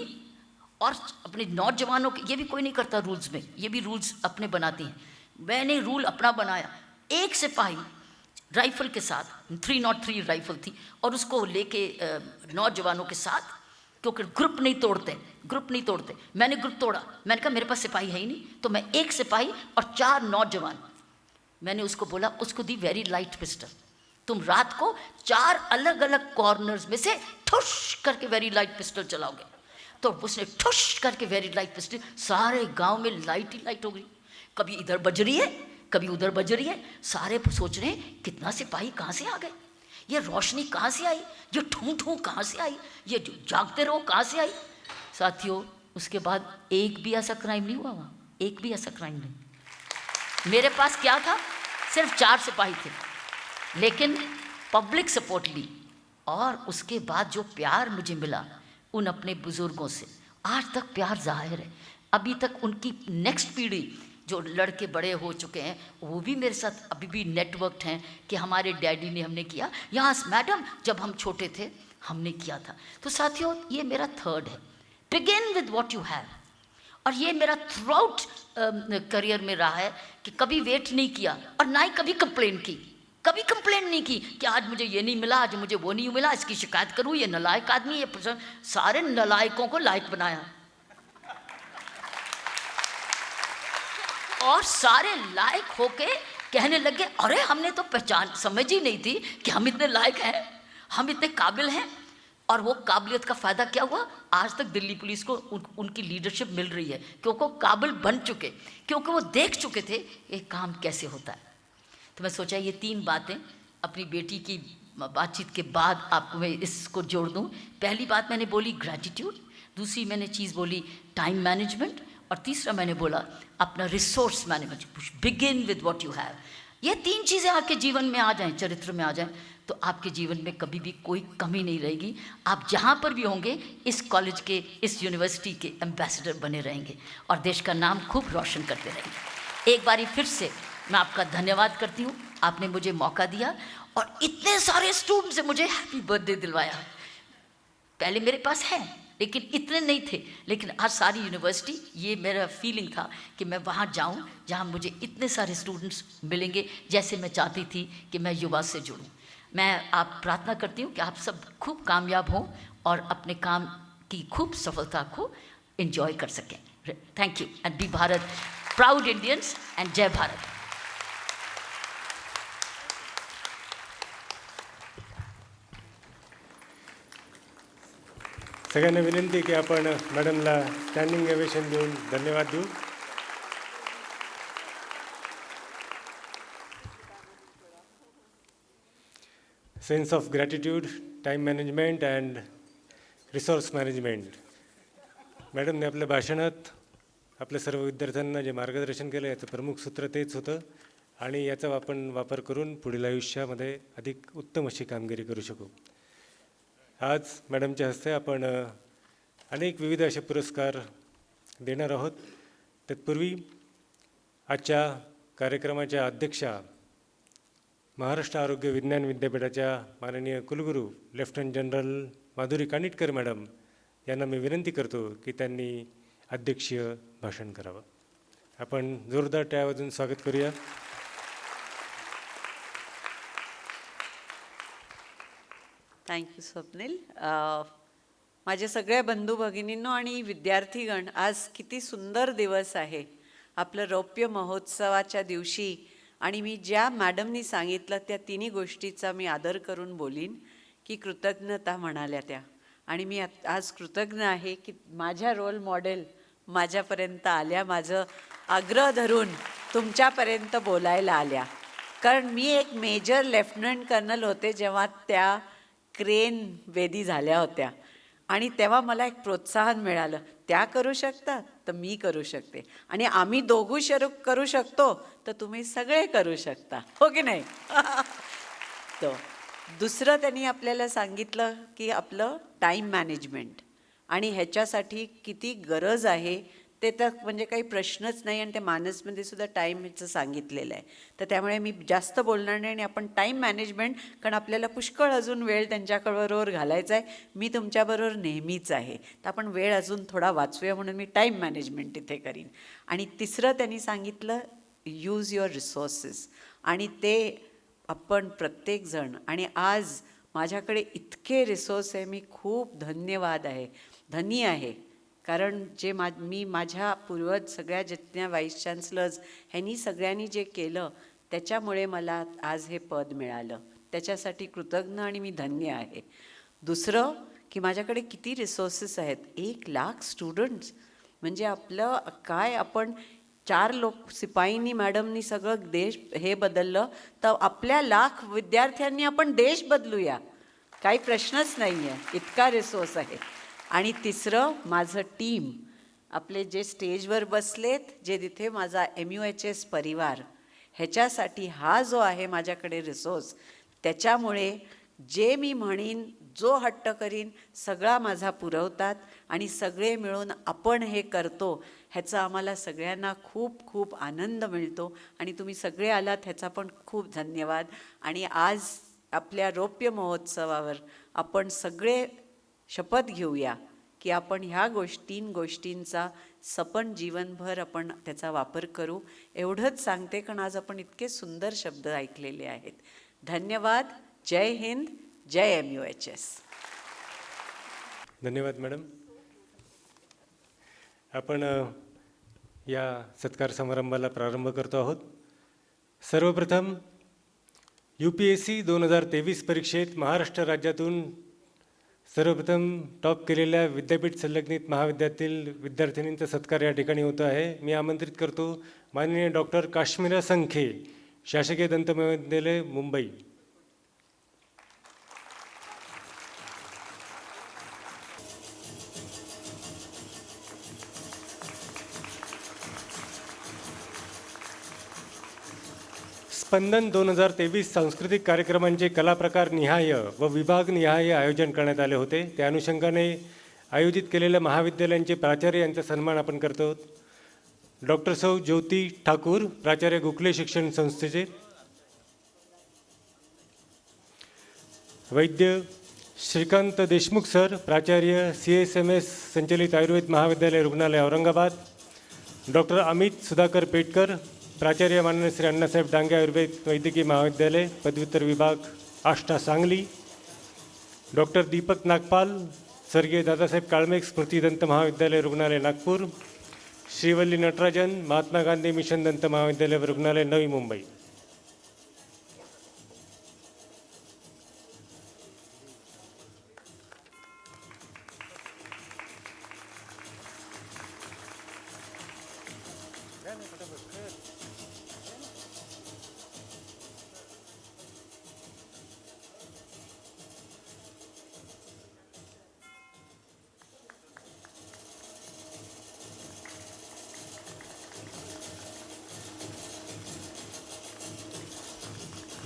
और अपने नौजवानों के, ये भी कोई नहीं करता रूल्स में, ये भी रूल्स अपने बनाते हैं, मैंने रूल अपना बनाया। एक सिपाही राइफल के साथ, 303 राइफल थी, और उसको लेके नौजवानों के साथ, क्योंकि ग्रुप नहीं तोड़ते, मैंने ग्रुप तोड़ा। मैंने कहा मेरे पास सिपाही है ही नहीं, तो मैं एक सिपाही और 4 नौजवान, मैंने उसको बोला, उसको दी वेरी लाइट पिस्टल, तुम रात को 4 अलग अलग कॉर्नर्स में से ठुश करके वेरी लाइट पिस्टल चलाओगे। तो उसने ठुश करके वेरी लाइट पिस्टल, सारे गांव में लाइट ही लाइट हो गई, कभी इधर बज रही है कभी उधर बज रही है, सारे सोच रहे हैं कितना सिपाही कहाँ से आ गए, ये रोशनी कहाँ से आई, ये ठूं ठूं कहाँ से आई, ये जागते रहो कहाँ से आई। साथियों उसके बाद एक भी ऐसा क्राइम नहीं हुआ वहाँ, एक भी ऐसा क्राइम नहीं। मेरे पास क्या था, सिर्फ 4 सिपाही थे, लेकिन पब्लिक सपोर्ट ली, और उसके बाद जो प्यार मुझे मिला उन अपने बुजुर्गों से, आज तक प्यार जाहिर है। अभी तक उनकी नेक्स्ट पीढ़ी जो लड़के बड़े हो चुके हैं वो भी मेरे साथ अभी भी नेटवर्कड हैं कि हमारे डैडी ने हमने किया, यहाँ मैडम जब हम छोटे थे हमने किया था। तो साथियों ये मेरा 3rd है, बिगिन विद व्हाट यू हैव। और ये मेरा थ्रू आउट करियर में रहा है कि कभी वेट नहीं किया और ना ही कभी कंप्लेन की, कभी कंप्लेन नहीं की कि आज मुझे ये नहीं मिला, आज मुझे वो नहीं मिला, इसकी शिकायत करूँ, ये नालायक आदमी, ये सारे नालायकों को लायक बनाया, और सारे लायक होके कहने लगे अरे हमने तो पहचान समझ ही नहीं थी कि हम इतने लायक हैं, हम इतने काबिल हैं। और वो काबिलियत का फ़ायदा क्या हुआ, आज तक दिल्ली पुलिस को उनकी लीडरशिप मिल रही है, क्योंकि वो काबिल बन चुके, क्योंकि वो देख चुके थे ये काम कैसे होता है। तो मैं सोचा ये 3 बातें अपनी बेटी की बातचीत के बाद आपको मैं इसको जोड़ दूं। पहली बात मैंने बोली ग्रैटिट्यूड, दूसरी मैंने चीज़ बोली टाइम मैनेजमेंट, और तीसरा मैंने बोला अपना रिसोर्स मैनेजमेंट, बिगिन विद व्हाट यू हैव। ये 3 चीज़ें आपके जीवन में आ जाएं, चरित्र में आ जाएं, तो आपके जीवन में कभी भी कोई कमी नहीं रहेगी। आप जहाँ पर भी होंगे इस कॉलेज के, इस यूनिवर्सिटी के एम्बेसडर बने रहेंगे और देश का नाम खूब रोशन करते रहेंगे। एक बारी फिर से मैं आपका धन्यवाद करती हूँ, आपने मुझे मौका दिया और इतने सारे स्टूडेंट्स से मुझे हैप्पी बर्थडे दिलवाया। पहले मेरे पास है लेकिन इतने नहीं थे, लेकिन आज सारी यूनिवर्सिटी, ये मेरा फीलिंग था कि मैं वहाँ जाऊँ जहाँ मुझे इतने सारे स्टूडेंट्स मिलेंगे, जैसे मैं चाहती थी कि मैं युवा से जुड़ूँ। मैं आप प्रार्थना करती हूँ कि आप सब खूब कामयाब हों और अपने काम की खूब सफलता को एंजॉय कर सकें। Thank you and be Bharat, proud Indians and Jai Bharat. सगळ्यांना विनंती की आपण मॅडमला स्टँडिंग ओवेशन देऊन धन्यवाद देऊ. Sense of gratitude, time management and resource management. मॅडमने आपल्या भाषणात आपल्या सर्व विद्यार्थ्यांना जे मार्गदर्शन केलं याचं प्रमुख सूत्र तेच होतं आणि याचा आपण वापर करून पुढील आयुष्यामध्ये अधिक उत्तम अशी कामगिरी करू शकू. आज मॅडमच्या हस्ते आपण अनेक विविध असे पुरस्कार देणार आहोत. तत्पूर्वी आजच्या कार्यक्रमाच्या अध्यक्षा महाराष्ट्र आरोग्य विज्ञान विद्यापीठाच्या माननीय कुलगुरू lieutenant general Madhuri Kanitkar madam यांना मी विनंती करतो की त्यांनी अध्यक्षीय भाषण करावं. आपण जोरदार टाळ्या वाजवून स्वागत करूया. थँक्यू स्वप्नील. माझे सगळे बंधू भगिनींनो आणि विद्यार्थीगण, आज किती सुंदर दिवस आहे आपलं रौप्य महोत्सवाच्या दिवशी. आणि मी ज्या मॅडमनी सांगितलं त्या तिन्ही गोष्टीचा मी आदर करून बोलीन की कृतज्ञता म्हणाल्या त्या. आणि मी आज कृतज्ञ आहे की माझ्या रोल मॉडेल माझ्यापर्यंत आल्या, माझं आग्रह धरून तुमच्यापर्यंत बोलायला आल्या. कारण मी एक मेजर लेफ्टनंट कर्नल होते जेव्हा त्या क्रेन वेदी झाल्या होत्या आणि तेव्हा मला एक प्रोत्साहन मिळालं, त्या करू शकता तर मी करू शकते, आणि आम्ही दोघू करू शकतो तर तुम्ही सगळे करू शकता, हो की नाही. तो दुसरं त्यांनी आपल्याला सांगितलं की आपलं टाईम मॅनेजमेंट आणि ह्याच्यासाठी किती गरज आहे ते तर म्हणजे काही प्रश्नच नाही. आणि त्या मानसमध्ये सुद्धा टाईमचं सांगितलेलं आहे. तर त्यामुळे मी जास्त बोलणार नाही आणि आपण टाईम मॅनेजमेंट, कारण आपल्याला पुष्कळ अजून वेळ त्यांच्याबरोबर घालायचा आहे. मी तुमच्याबरोबर नेहमीच आहे, तर आपण वेळ अजून थोडा वाचूया म्हणून मी टाईम मॅनेजमेंट इथे करीन. आणि तिसरं त्यांनी सांगितलं यूज युअर रिसोर्सेस, आणि ते आपण प्रत्येकजण, आणि आज माझ्याकडे इतके रिसोर्स आहे, मी खूप धनी आहे. कारण जे मी माझ्या पूर्वज सगळ्या जितक्या व्हाईस चान्सलर्स ह्यांनी सगळ्यांनी जे केलं त्याच्यामुळे मला आज हे पद मिळालं, त्याच्यासाठी कृतज्ञ आणि मी धन्य आहे. दुसरं की माझ्याकडे किती रिसोर्सेस आहेत. 1,00,000 स्टुडंट्स म्हणजे आपलं काय, आपण 4 शिपाईंनी मॅडमनी सगळं देश हे बदललं, तर आपल्या 1,00,000 विद्यार्थ्यांनी आपण देश बदलूया, काही प्रश्नच नाही आहे, इतका रिसोर्स आहे. आणि तिसरं माझं टीम, आपले जे स्टेजवर बसलेत, जे तिथे माझा MUHS परिवार, ह्याच्यासाठी हा जो आहे माझ्याकडे रिसोर्स, त्याच्यामुळे जे मी म्हणीन, जो हट्ट करीन, सगळा माझा पुरवतात आणि सगळे मिळून आपण हे करतो, ह्याचा आम्हाला सगळ्यांना खूप खूप आनंद मिळतो. आणि तुम्ही सगळे आलात ह्याचा पण खूप धन्यवाद. आणि आज आपल्या रौप्य महोत्सवावर आपण सगळे शपथ घेऊया की आपण ह्या गोष्टींचा सपन जीवनभर आपण त्याचा वापर करू. एवढंच सांगते, कारण आज आपण इतके सुंदर शब्द ऐकलेले आहेत. धन्यवाद. जय हिंद, जय MUHS. धन्यवाद मॅडम. आपण या सत्कार समारंभाला प्रारंभ करतो आहोत. सर्वप्रथम UPSC 2023 परीक्षेत महाराष्ट्र राज्यातून सर्वप्रथम टॉप केलेल्या विद्यापीठ संलग्नित महाविद्यालयातील विद्यार्थिनींचा सत्कार या ठिकाणी होत आहे. मी आमंत्रित करतो माननीय डॉक्टर काश्मीरा संखे, शासकीय दंत महाविद्यालय मुंबई. स्पंदन 2023 सांस्कृतिक कार्यक्रमांचे कलाप्रकार निहाय व विभागनिहाय आयोजन करण्यात आले होते. त्या अनुषंगाने आयोजित केलेल्या महाविद्यालयांचे प्राचार्य यांचा सन्मान आपण करतो. डॉक्टर सौ ज्योती ठाकूर, प्राचार्य गोखले शिक्षण संस्थेचे. वैद्य श्रीकांत देशमुख सर, प्राचार्य CSMS संचलित आयुर्वेद महाविद्यालय रुग्णालय औरंगाबाद. डॉक्टर अमित सुधाकर पेटकर, प्राचार्य माननीय श्री अण्णासाहेब डांगे आयुर्वेद वैद्यकीय महाविद्यालय पदव्युत्तर विभाग आष्टा सांगली. डॉक्टर दीपक नागपाल, स्वर्गीय दादासाहेब काळमेघ स्मृती दंत महाविद्यालय रुग्णालय नागपूर. श्रीवल्ली नटराजन, महात्मा गांधी मिशन दंत महाविद्यालय व रुग्णालय नवी मुंबई.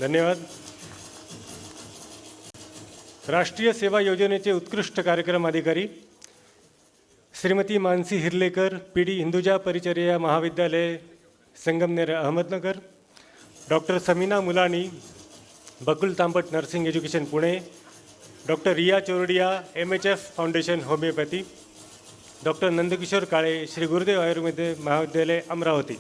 धन्यवाद. राष्ट्रीय सेवा योजनेचे उत्कृष्ट कार्यक्रम अधिकारी श्रीमती मानसी हिर्लेकर, PD हिंदुजा परिचर्या महाविद्यालय Sangamner Ahmednagar. Doctor Samina Mulani, Bakul Tambat nursing education Pune. Doctor Riya Chordia, MHF foundation homeopathy. Doctor Nandkishor Kale, Shri Gurudev Ayurved महाविद्यालय अमरावती.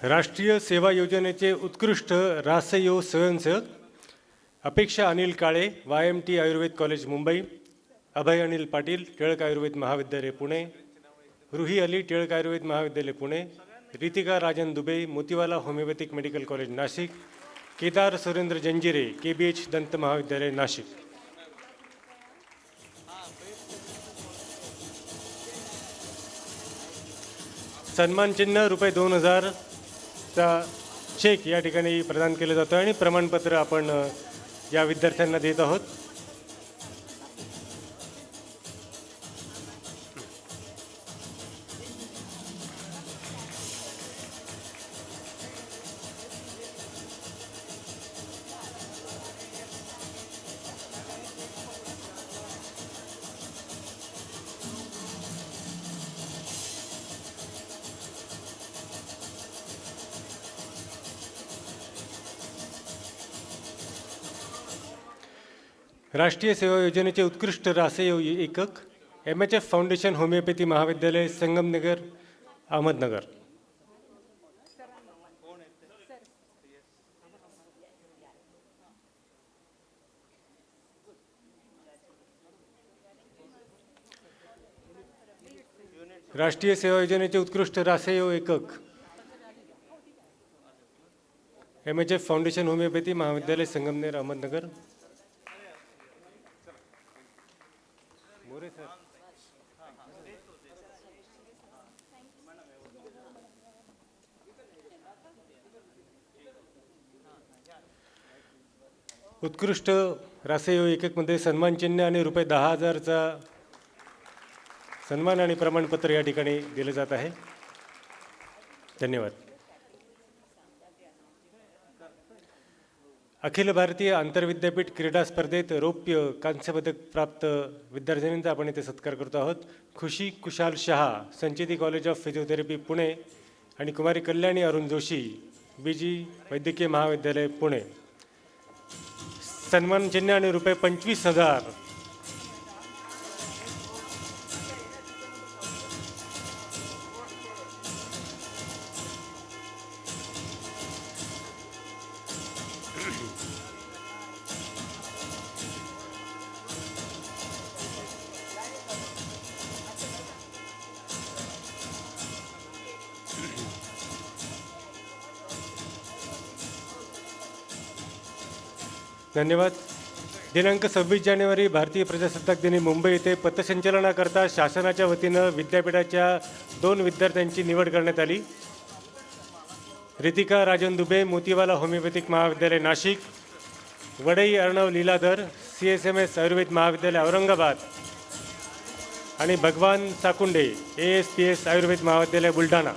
राष्ट्रीय सेवा योजनेचे उत्कृष्ट रासयो स्वयंसेवक अपेक्षा अनिल काळे, YMT आयुर्वेद कॉलेज मुंबई. अभय अनिल पाटील, टिळक आयुर्वेद महाविद्यालय पुणे. रुही अली, टिळक आयुर्वेद महाविद्यालय Pune. Ritika Rajan Dubey, Motiwala homeopathic medical college Nashik. Kedar Surendra Janjire, KBH दंत महाविद्यालय नाशिक. सन्मानचिन्ह ₹2000 चा चेक या ठिकाणी प्रदान केलं जातं आणि प्रमाणपत्र आपण या विद्यार्थ्यांना देत आहोत. राष्ट्रीय सेवा योजनेचे उत्कृष्ट रासयो एकक MHF फाउंडेशन होमिओपॅथी महाविद्यालय संगमनगर अहमदनगर. राष्ट्रीय सेवा योजनेचे उत्कृष्ट रासयो एकक MHF फाउंडेशन होमिओपॅथी महाविद्यालय संगमनेर अहमदनगर. उत्कृष्ट रासयो एककमध्ये सन्मानचिन्ह आणि रुपये 10,000चा सन्मान आणि प्रमाणपत्र या ठिकाणी दिलं जात आहे. धन्यवाद. अखिल भारतीय आंतरविद्यापीठ क्रीडा स्पर्धेत रौप्य कांस्य पदक प्राप्त विद्यार्थ्यांचा आपण इथे सत्कार करतो आहोत. Khushi Kushal Shah, Sancheti college of physiotherapy Pune आणि कुमारी कल्याणी अरुण जोशी, BG वैद्यकीय महाविद्यालय पुणे. सन्मान चिन्ह आणि रुपये 25,000. धन्यवाद. दिनांक 26 जानेवारी भारतीय प्रजासत्ताक दिनी मुंबई येथे पथसंचलनाकरता शासनाच्या वतीनं विद्यापीठाच्या 2 विद्यार्थ्यांची निवड करण्यात आली. रितिका राजन दुबे, मोतीवाला होमिओपॅथिक महाविद्यालय नाशिक, वडई अर्णव लीलाधर, CSMS आयुर्वेद महाविद्यालय औरंगाबाद आणि भगवान साकुंडे, ASPS आयुर्वेद महाविद्यालय बुलढाणा.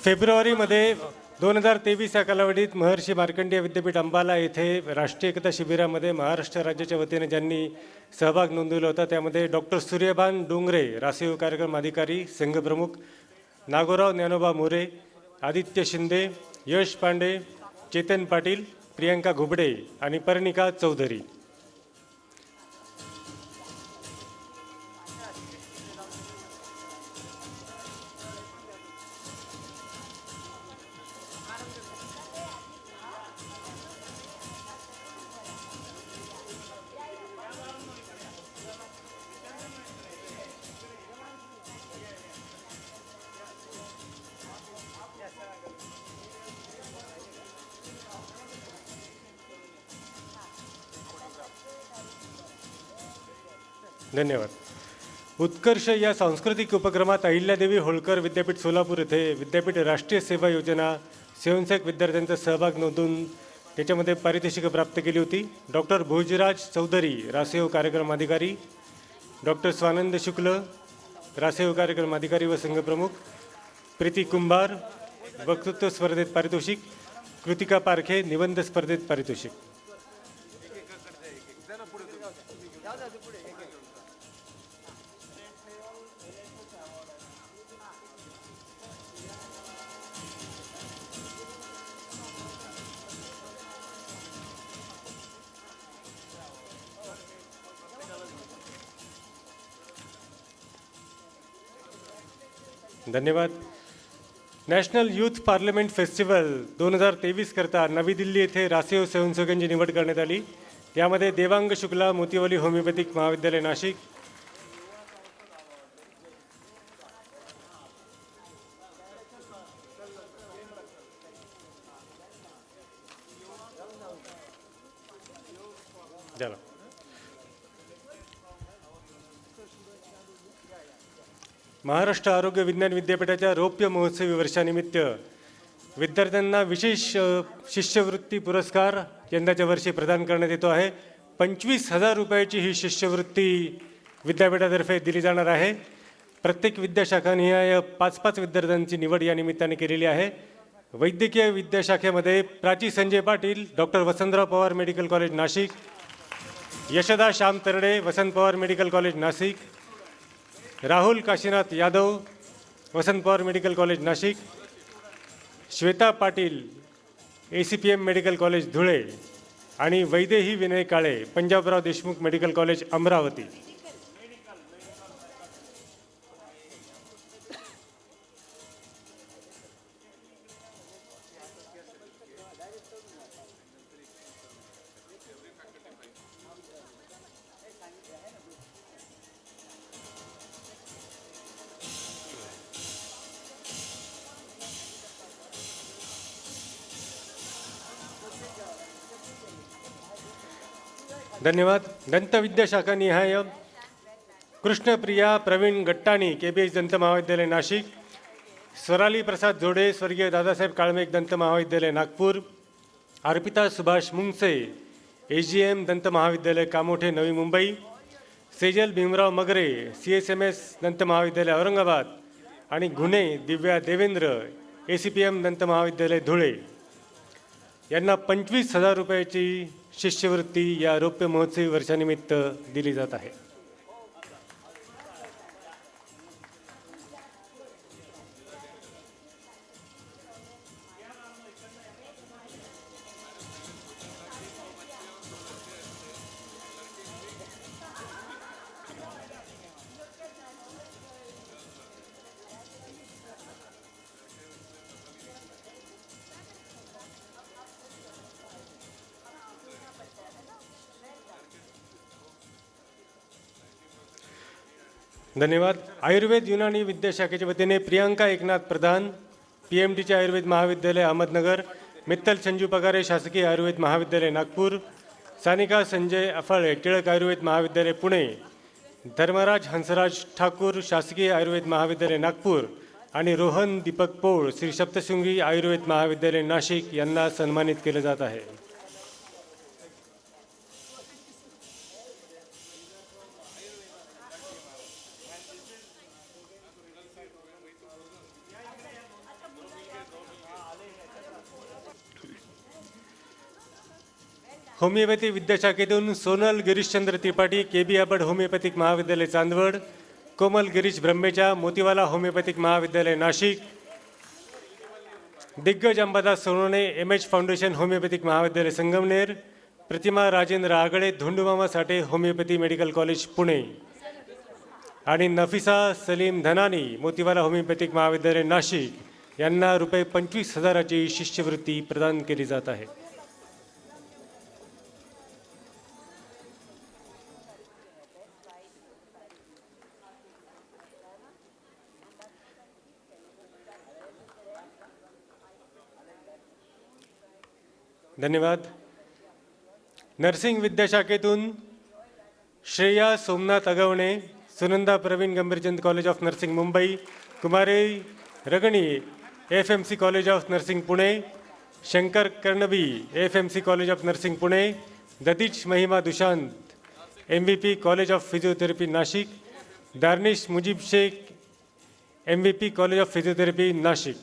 फेब्रुवारीमध्ये 2023 या कालावधीत महर्षी मार्कंडेय विद्यापीठ अंबाला येथे राष्ट्रीय एकता शिबिरामध्ये महाराष्ट्र राज्याच्या वतीने ज्यांनी सहभाग नोंदवला होता त्यामध्ये डॉक्टर सूर्यभान डोंगरे, रासयो कार्यक्रम अधिकारी संघप्रमुख, नागोराव ज्ञानोबा मोरे, आदित्य शिंदे, यश पांडे, चेतन पाटील, प्रियंका घुबडे आणि पर्णिका चौधरी. धन्यवाद. उत्कर्ष या सांस्कृतिक उपक्रमात अहिल्यादेवी होळकर विद्यापीठ सोलापूर येथे विद्यापीठ राष्ट्रीय सेवा योजना स्वयंसेवक विद्यार्थ्यांचा सहभाग नोंदवून त्याच्यामध्ये पारितोषिकं प्राप्त केली होती. डॉक्टर भोजराज चौधरी, रासयो कार्यक्रम अधिकारी, डॉक्टर स्वानंद शुक्ल, रासयो कार्यक्रम अधिकारी व संघप्रमुख, प्रीती कुंभार, वक्तृत्व स्पर्धेत पारितोषिक, कृतिका पारखे, निबंध स्पर्धेत पारितोषिक. धन्यवाद. नॅशनल यूथ पार्लमेंट फेस्टिवल 2023 करता नवी दिल्ली येथे रासयो स्वयंसेवकांची निवड करण्यात आली. यामध्ये देवांग शुक्ला, मोतीवाली होमिओपॅथिक महाविद्यालय नाशिक, झालं. महाराष्ट्र आरोग्य विज्ञान विद्यापीठाच्या रौप्य महोत्सवी वर्षानिमित्त विद्यार्थ्यांना विशेष शिष्यवृत्ती पुरस्कार यंदाच्या वर्षी प्रदान करण्यात येतो आहे. 25,000 रुपयाची ही शिष्यवृत्ती विद्यापीठातर्फे दिली जाणार आहे. प्रत्येक विद्याशाखानिहाय 5-5 विद्यार्थ्यांची निवड या निमित्ताने केलेली आहे. वैद्यकीय विद्याशाखेमध्ये Prachi Sanjay Patil, doctor Vasantrao Pawar medical college Nashik, Yashada Shyam Tarde, Vasant Pawar medical college Nashik, Rahul Kashinath Yadav, Vasant Pawar medical college Nashik, Shweta Patil, ACPM medical college Dhule आणि वैदेही विनय काळे, पंजाबराव देशमुख मेडिकल कॉलेज अमरावती. धन्यवाद. दंतविद्याशाखानिहाय कृष्णप्रिया प्रवीण गट्टाणी KBH दंत महाविद्यालय नाशिक, स्वराली प्रसाद जोडे स्वर्गीय दादासाहेब काळमेघ दंत महाविद्यालय नागपूर, अर्पिता सुभाष मुंगसे AGM दंत महाविद्यालय कामोठे नवी मुंबई, सेजल भीमराव मगरे CSMS दंत महाविद्यालय औरंगाबाद आणि गुन्हे दिव्या देवेंद्र ACPM दंत महाविद्यालय धुळे यांना 25,000 रुपयाची शिष्यवृत्ती या रौप्य महोत्सवी वर्षानिमित्त दिली जात आहे. धन्यवाद. आयुर्वेद युनानी विद्याशाखेच्या वतीने प्रियांका एकनाथ प्रधान PMTचे आयुर्वेद महाविद्यालय अहमदनगर, मित्तल संजू पगारे शासकीय आयुर्वेद महाविद्यालय नागपूर, सानिका संजय अफाळे टिळक आयुर्वेद महाविद्यालय पुणे, धर्मराज हंसराज ठाकूर शासकीय आयुर्वेद महाविद्यालय नागपूर आणि रोहन दीपक पोळ श्री सप्तशृंगी आयुर्वेद महाविद्यालय नाशिक यांना सन्मानित केले जात आहे. होमिओपॅथी विद्याशाखेतून सोनल गिरीशचंद्र त्रिपाठी KB अबड होमिओपॅथिक महाविद्यालय चांदवड, कोमल गिरीश ब्रह्मेच्या मोतीवाला होमिओपॅथिक महाविद्यालय Nashik, Diggaj Ambadas Sonawane MH foundation homeopathic महाविद्यालय Sangamner, Pratima Rajendra Agale Dhondumama Sathe homeopathy medical college Pune आणि नफिसा सलीम धनानी मोतीवाला होमिओपॅथिक महाविद्यालय नाशिक यांना रुपये 25,000ची शिष्यवृत्ती प्रदान केली जात आहे. धन्यवाद. नर्सिंग विद्याशाखेतून Shreya Somnath Agawane Sunanda Pravin Gambhirchand college of nursing Mumbai, कुमारी Ragani AFMC college of nursing Pune, Shankar Karnabi AFMC college of nursing Pune, Datish Mahima Dushant MVP college of physiotherapy Nashik, Darnish Mujib Shaikh MVP college of physiotherapy Nashik.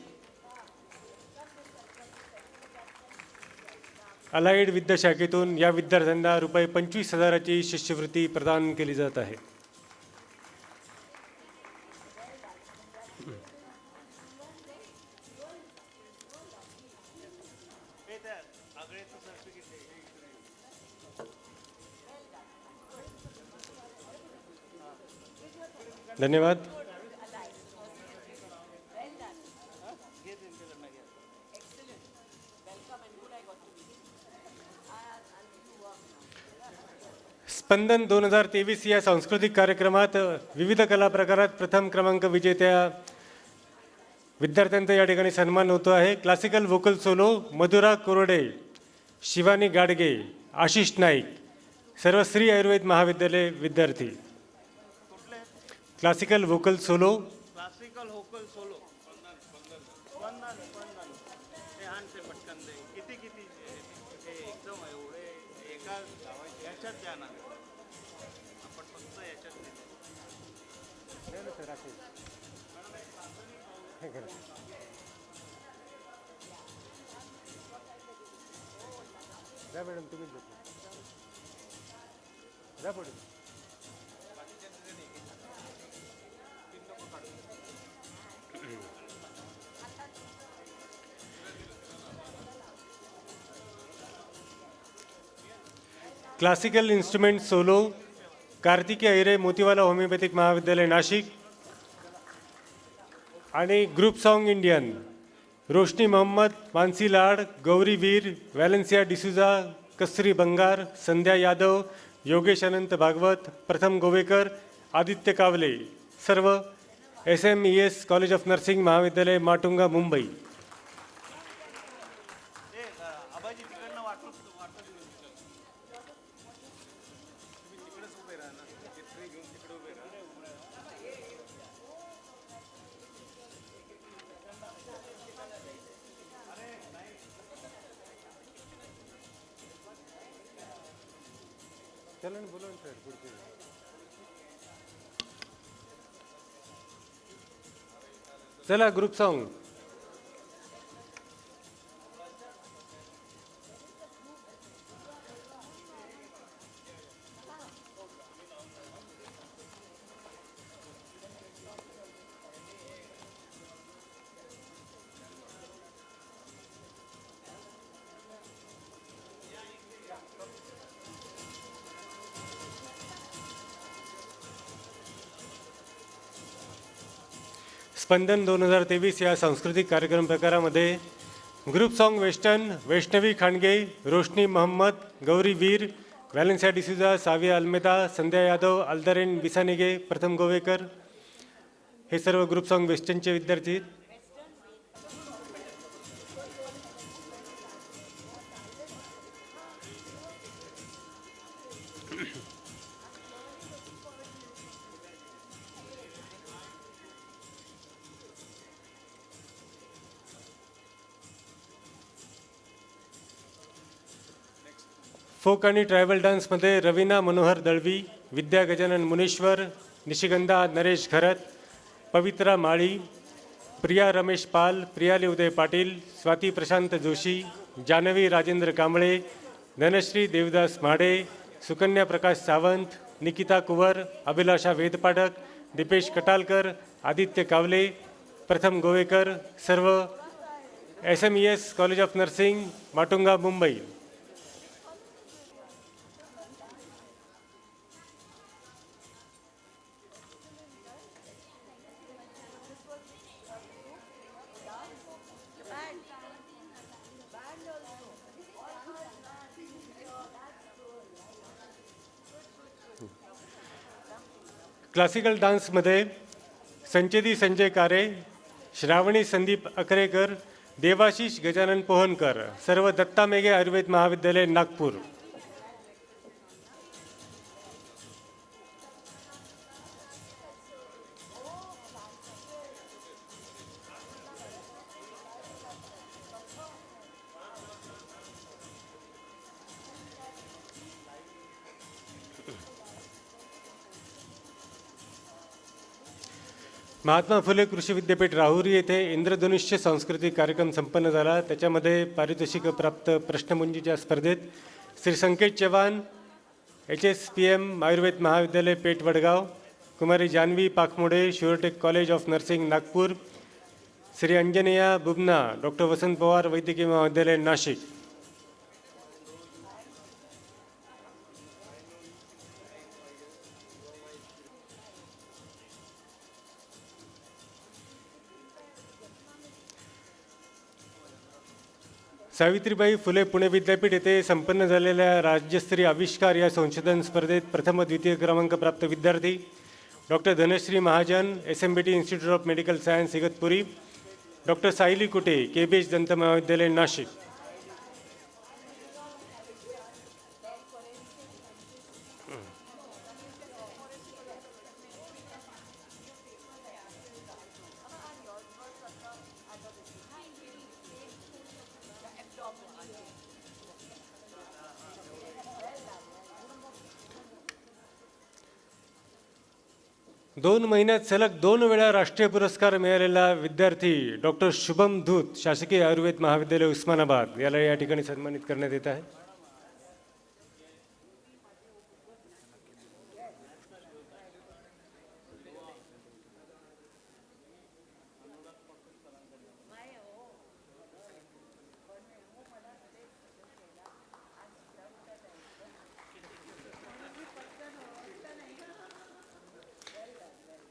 Allied विद्याशाखेतून या विद्यार्थ्यांना रुपये 25,000ची शिष्यवृत्ती प्रदान केली जात आहे. धन्यवाद. स्पंदन 2023 या सांस्कृतिक कार्यक्रमात विविध कला प्रकारात प्रथम क्रमांक विजेत्या विद्यार्थ्यांचा या ठिकाणी सन्मान होतो आहे. क्लासिकल व्होकल सोलो मधुरा कोरडे, शिवानी गाडगे, आशिष नाईक सर्व श्री आयुर्वेद महाविद्यालय विद्यार्थी. Classical vocal solo classical vocal solo Spandan हे हानचे पटकन दे किती किती हे एकदम एवढे एका याच्यात द्या ना आपण फक्त याच्यात मॅडम तुम्ही जा पुढे. Classical instrument solo Kartiki Ahire Motiwala homeopathic महाविद्यालय नाशिक आणि ग्रुप सॉन्ग इंडियन रोशनी मोहम्मद, मानसी लाड, गौरी वीर, वॅलेन्सिया डिसुजा, कस्तुरी बंगार, संध्या यादव, योगेश अनंत भागवत, प्रथम गोवेकर, आदित्य कावले सर्व SMES कॉलेज ऑफ नर्सिंग महाविद्यालय माटुंगा मुंबई. चला ग्रुप सॉन्ग. स्पंदन 2023 या सांस्कृतिक कार्यक्रम प्रकारामध्ये group song western Vaishnavi Khandge, Roshni Mohammad, Gauri Veer, Valencia D'Souza, Savia Almeida, Sandhya Yadav, Aldren Bisanige, Pratham Govekar हे सर्व ग्रुप सॉन्ग वेस्टर्नचे विद्यार्थी आहेत. फोक आणि ट्रायबल डान्समध्ये रवीना मनोहर दळवी, विद्या गजानन मुनेश्वर, निशिगंधा नरेश घरत, पवित्रा माळी, प्रिया रमेश पाल, प्रियाली उदय पाटील, स्वाती प्रशांत जोशी, जानवी राजेंद्र कांबळे, धनश्री देवदास म्हाडे, सुकन्या प्रकाश सावंत, निकिता कुवर, अभिलाषा वेदपाठक, दीपेश कटालकर, आदित्य कावले, प्रथम गोवेकर, सर्व SMES college of nursing Matunga Mumbai. Classical डान्समध्ये संचेती संजय कारे, श्रावणी संदीप अकरेकर, देवाशिष गजानन पोहनकर, सर्व दत्ता मेघे आयुर्वेद महाविद्यालय नागपूर. महात्मा फुले कृषी विद्यापीठ राहुरी येथे इंद्रधनुष्य सांस्कृतिक कार्यक्रम संपन्न झाला. त्याच्यामध्ये पारितोषिक प्राप्त प्रश्नमंजुषा स्पर्धेत श्री संकेत चव्हाण, HSPM आयुर्वेद महाविद्यालय पेठ वडगाव, कुमारी Janvi Pakhmode, Suretech college of nursing Nagpur, Shri Anjaneya Bubna, doctor Vasant Pawar वैद्यकीय महाविद्यालय नाशिक. सावित्रीबाई फुले पुणे विद्यापीठ येथे संपन्न झालेल्या राज्यस्तरीय आविष्कार या संशोधन स्पर्धेत प्रथम द्वितीय क्रमांक प्राप्त विद्यार्थी doctor Dhanashree Mahajan, SMBT institute of medical science Igatpuri, doctor Sayali Kute, KBH दंत महाविद्यालय नाशिक. दोन महिन्यात सलग 2 वेळा राष्ट्रीय पुरस्कार मिळालेला विद्यार्थी डॉक्टर शुभम धूत, शासकीय आयुर्वेद महाविद्यालय उस्मानाबाद याला या ठिकाणी सन्मानित करण्यात येत आहे.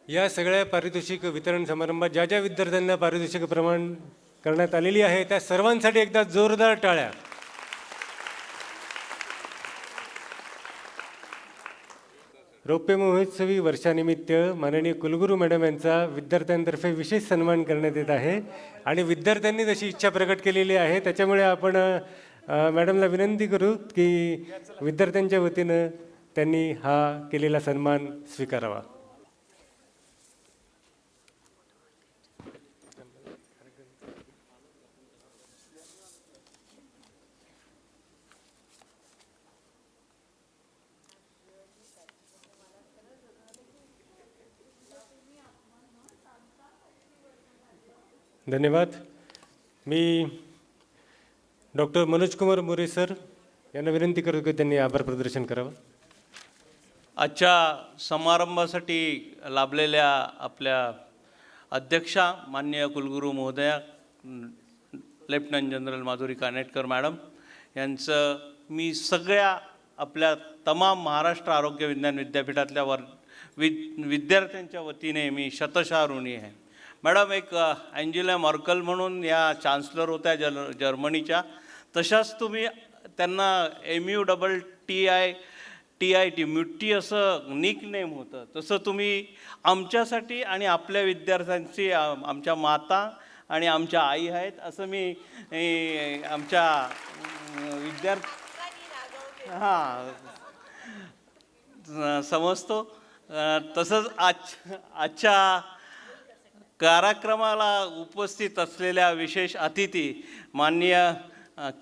या सगळ्या पारितोषिक वितरण समारंभात ज्या ज्या विद्यार्थ्यांना पारितोषिक प्रदान करण्यात आलेली आहे त्या सर्वांसाठी एकदा जोरदार टाळ्या. रौप्य महोत्सवी वर्षानिमित्त माननीय कुलगुरू मॅडम यांचा विद्यार्थ्यांतर्फे विशेष सन्मान करण्यात येत आहे आणि विद्यार्थ्यांनी जशी इच्छा प्रकट केलेली आहे त्याच्यामुळे आपण मॅडमला विनंती करू की विद्यार्थ्यांच्या वतीनं त्यांनी हा केलेला सन्मान स्वीकारावा. धन्यवाद. मी डॉक्टर मनोजकुमार मोरे सर यांना विनंती करतो की त्यांनी आभार प्रदर्शन करावं. आजच्या समारंभासाठी लाभलेल्या आपल्या अध्यक्षा माननीय कुलगुरू महोदया lieutenant general Madhuri Kanetkar madam यांचं मी सगळ्या आपल्या तमाम महाराष्ट्र आरोग्य विज्ञान विद्यापीठातल्या विद्यार्थ्यांच्या वतीने मी शतशः ऋणी आहे. मॅडम, एक अँजेला मर्कल म्हणून या चान्सलर होत्या जर्मनीच्या, तशाच तुम्ही त्यांना MUTTI म्युट्टी असं निक नेम होतं, तसं तुम्ही आमच्यासाठी आणि आपल्या विद्यार्थ्यांची आमच्या माता आणि आमच्या आई आहेत असं मी आमच्या समजतो. तसंच आजच्या कार्यक्रमाला उपस्थित असलेल्या विशेष अतिथी माननीय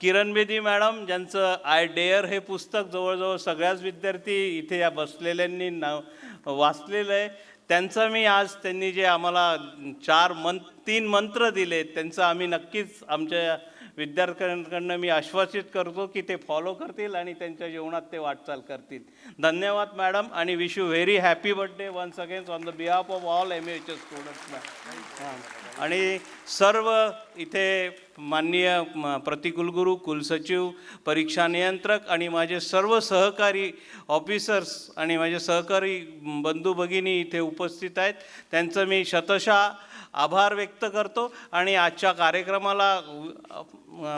किरण बेदी मॅडम, ज्यांचं आय डेअर हे पुस्तक जवळजवळ सगळ्याच विद्यार्थी इथे या बसलेल्यांनी वाचलेलं आहे. त्यांचं मी आज त्यांनी जे आम्हाला 3 मंत्र दिले त्यांचं आम्ही नक्कीच आमच्या विद्यार्थ्यांकडनं मी आश्वासित करतो की ते फॉलो करतील आणि त्यांच्या जीवनात ते वाटचाल करतील. धन्यवाद मॅडम आणि wish you very happy birthday once again on the behalf of all MAHS students. आणि सर्व इथे माननीय प्रतिकुलगुरू, कुलसचिव, परीक्षा नियंत्रक आणि माझे सर्व सहकारी ऑफिसर्स आणि माझे सहकारी बंधू भगिनी इथे उपस्थित आहेत, त्यांचं मी शतशः आभार व्यक्त करतो. आणि आजच्या कार्यक्रमाला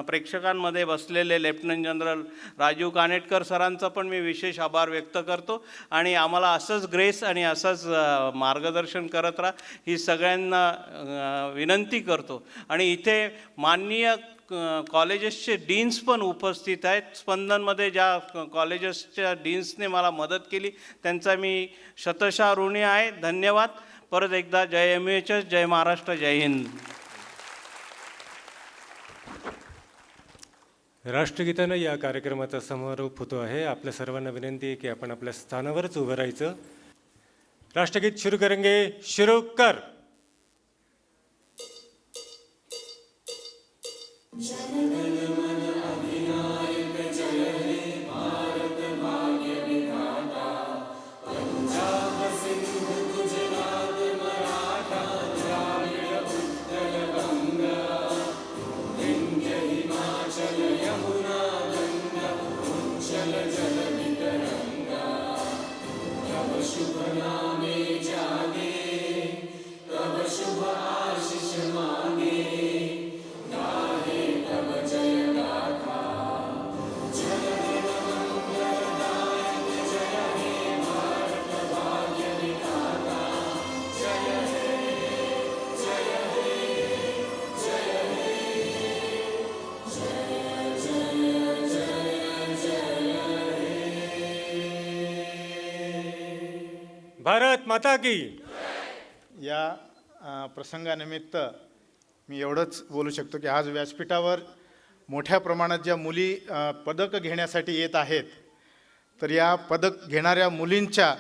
प्रेक्षकांमध्ये बसलेले लेफ्टनंट जनरल राजीव कानेटकर सरांचा पण मी विशेष आभार व्यक्त करतो. आणि आम्हाला असंच ग्रेस आणि असंच मार्गदर्शन करत राहा ही सगळ्यांना विनंती करतो. आणि इथे माननीय कॉलेजेसचे डीन्स पण उपस्थित आहेत. स्पंदनमध्ये ज्या कॉलेजेसच्या डीन्सने मला मदत केली त्यांचा मी शतशः ऋणी आहे. धन्यवाद. परत एकदा जय MAHS, जय महाराष्ट्र, जय हिंद. राष्ट्रगीतानं या कार्यक्रमाचा समारोप होतो आहे. आपल्या सर्वांना विनंती आहे की आपण आपल्या स्थानावरच उभं राहायचं. राष्ट्रगीत शुरू करेंगे. शुरू कर. भारत माता की. या प्रसंगानिमित्त मी एवढंच बोलू शकतो की आज व्यासपीठावर मोठ्या प्रमाणात ज्या मुली पदक घेण्यासाठी येत आहेत, तर या पदक घेणाऱ्या मुलींच्या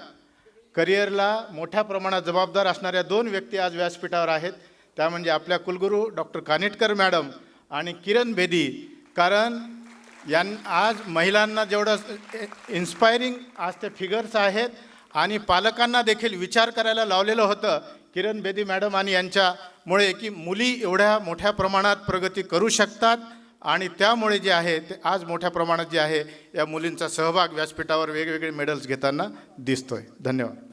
करिअरला मोठ्या प्रमाणात जबाबदार असणाऱ्या 2 व्यक्ती आज व्यासपीठावर आहेत. त्या म्हणजे आपल्या कुलगुरू डॉक्टर कानेटकर मॅडम आणि किरण बेदी. कारण आज महिलांना जेवढं इन्स्पायरिंग आज ते फिगर्स आहेत आणि पालकांना देखील विचार करायला लावलेलं होतं किरण बेदी मॅडम आणि यांच्यामुळे की मुली एवढ्या मोठ्या प्रमाणात प्रगती करू शकतात. आणि त्यामुळे जे आहे ते आज मोठ्या प्रमाणात जे आहे या मुलींचा सहभाग व्यासपीठावर वेगवेगळे मेडल्स घेताना दिसतोय. धन्यवाद.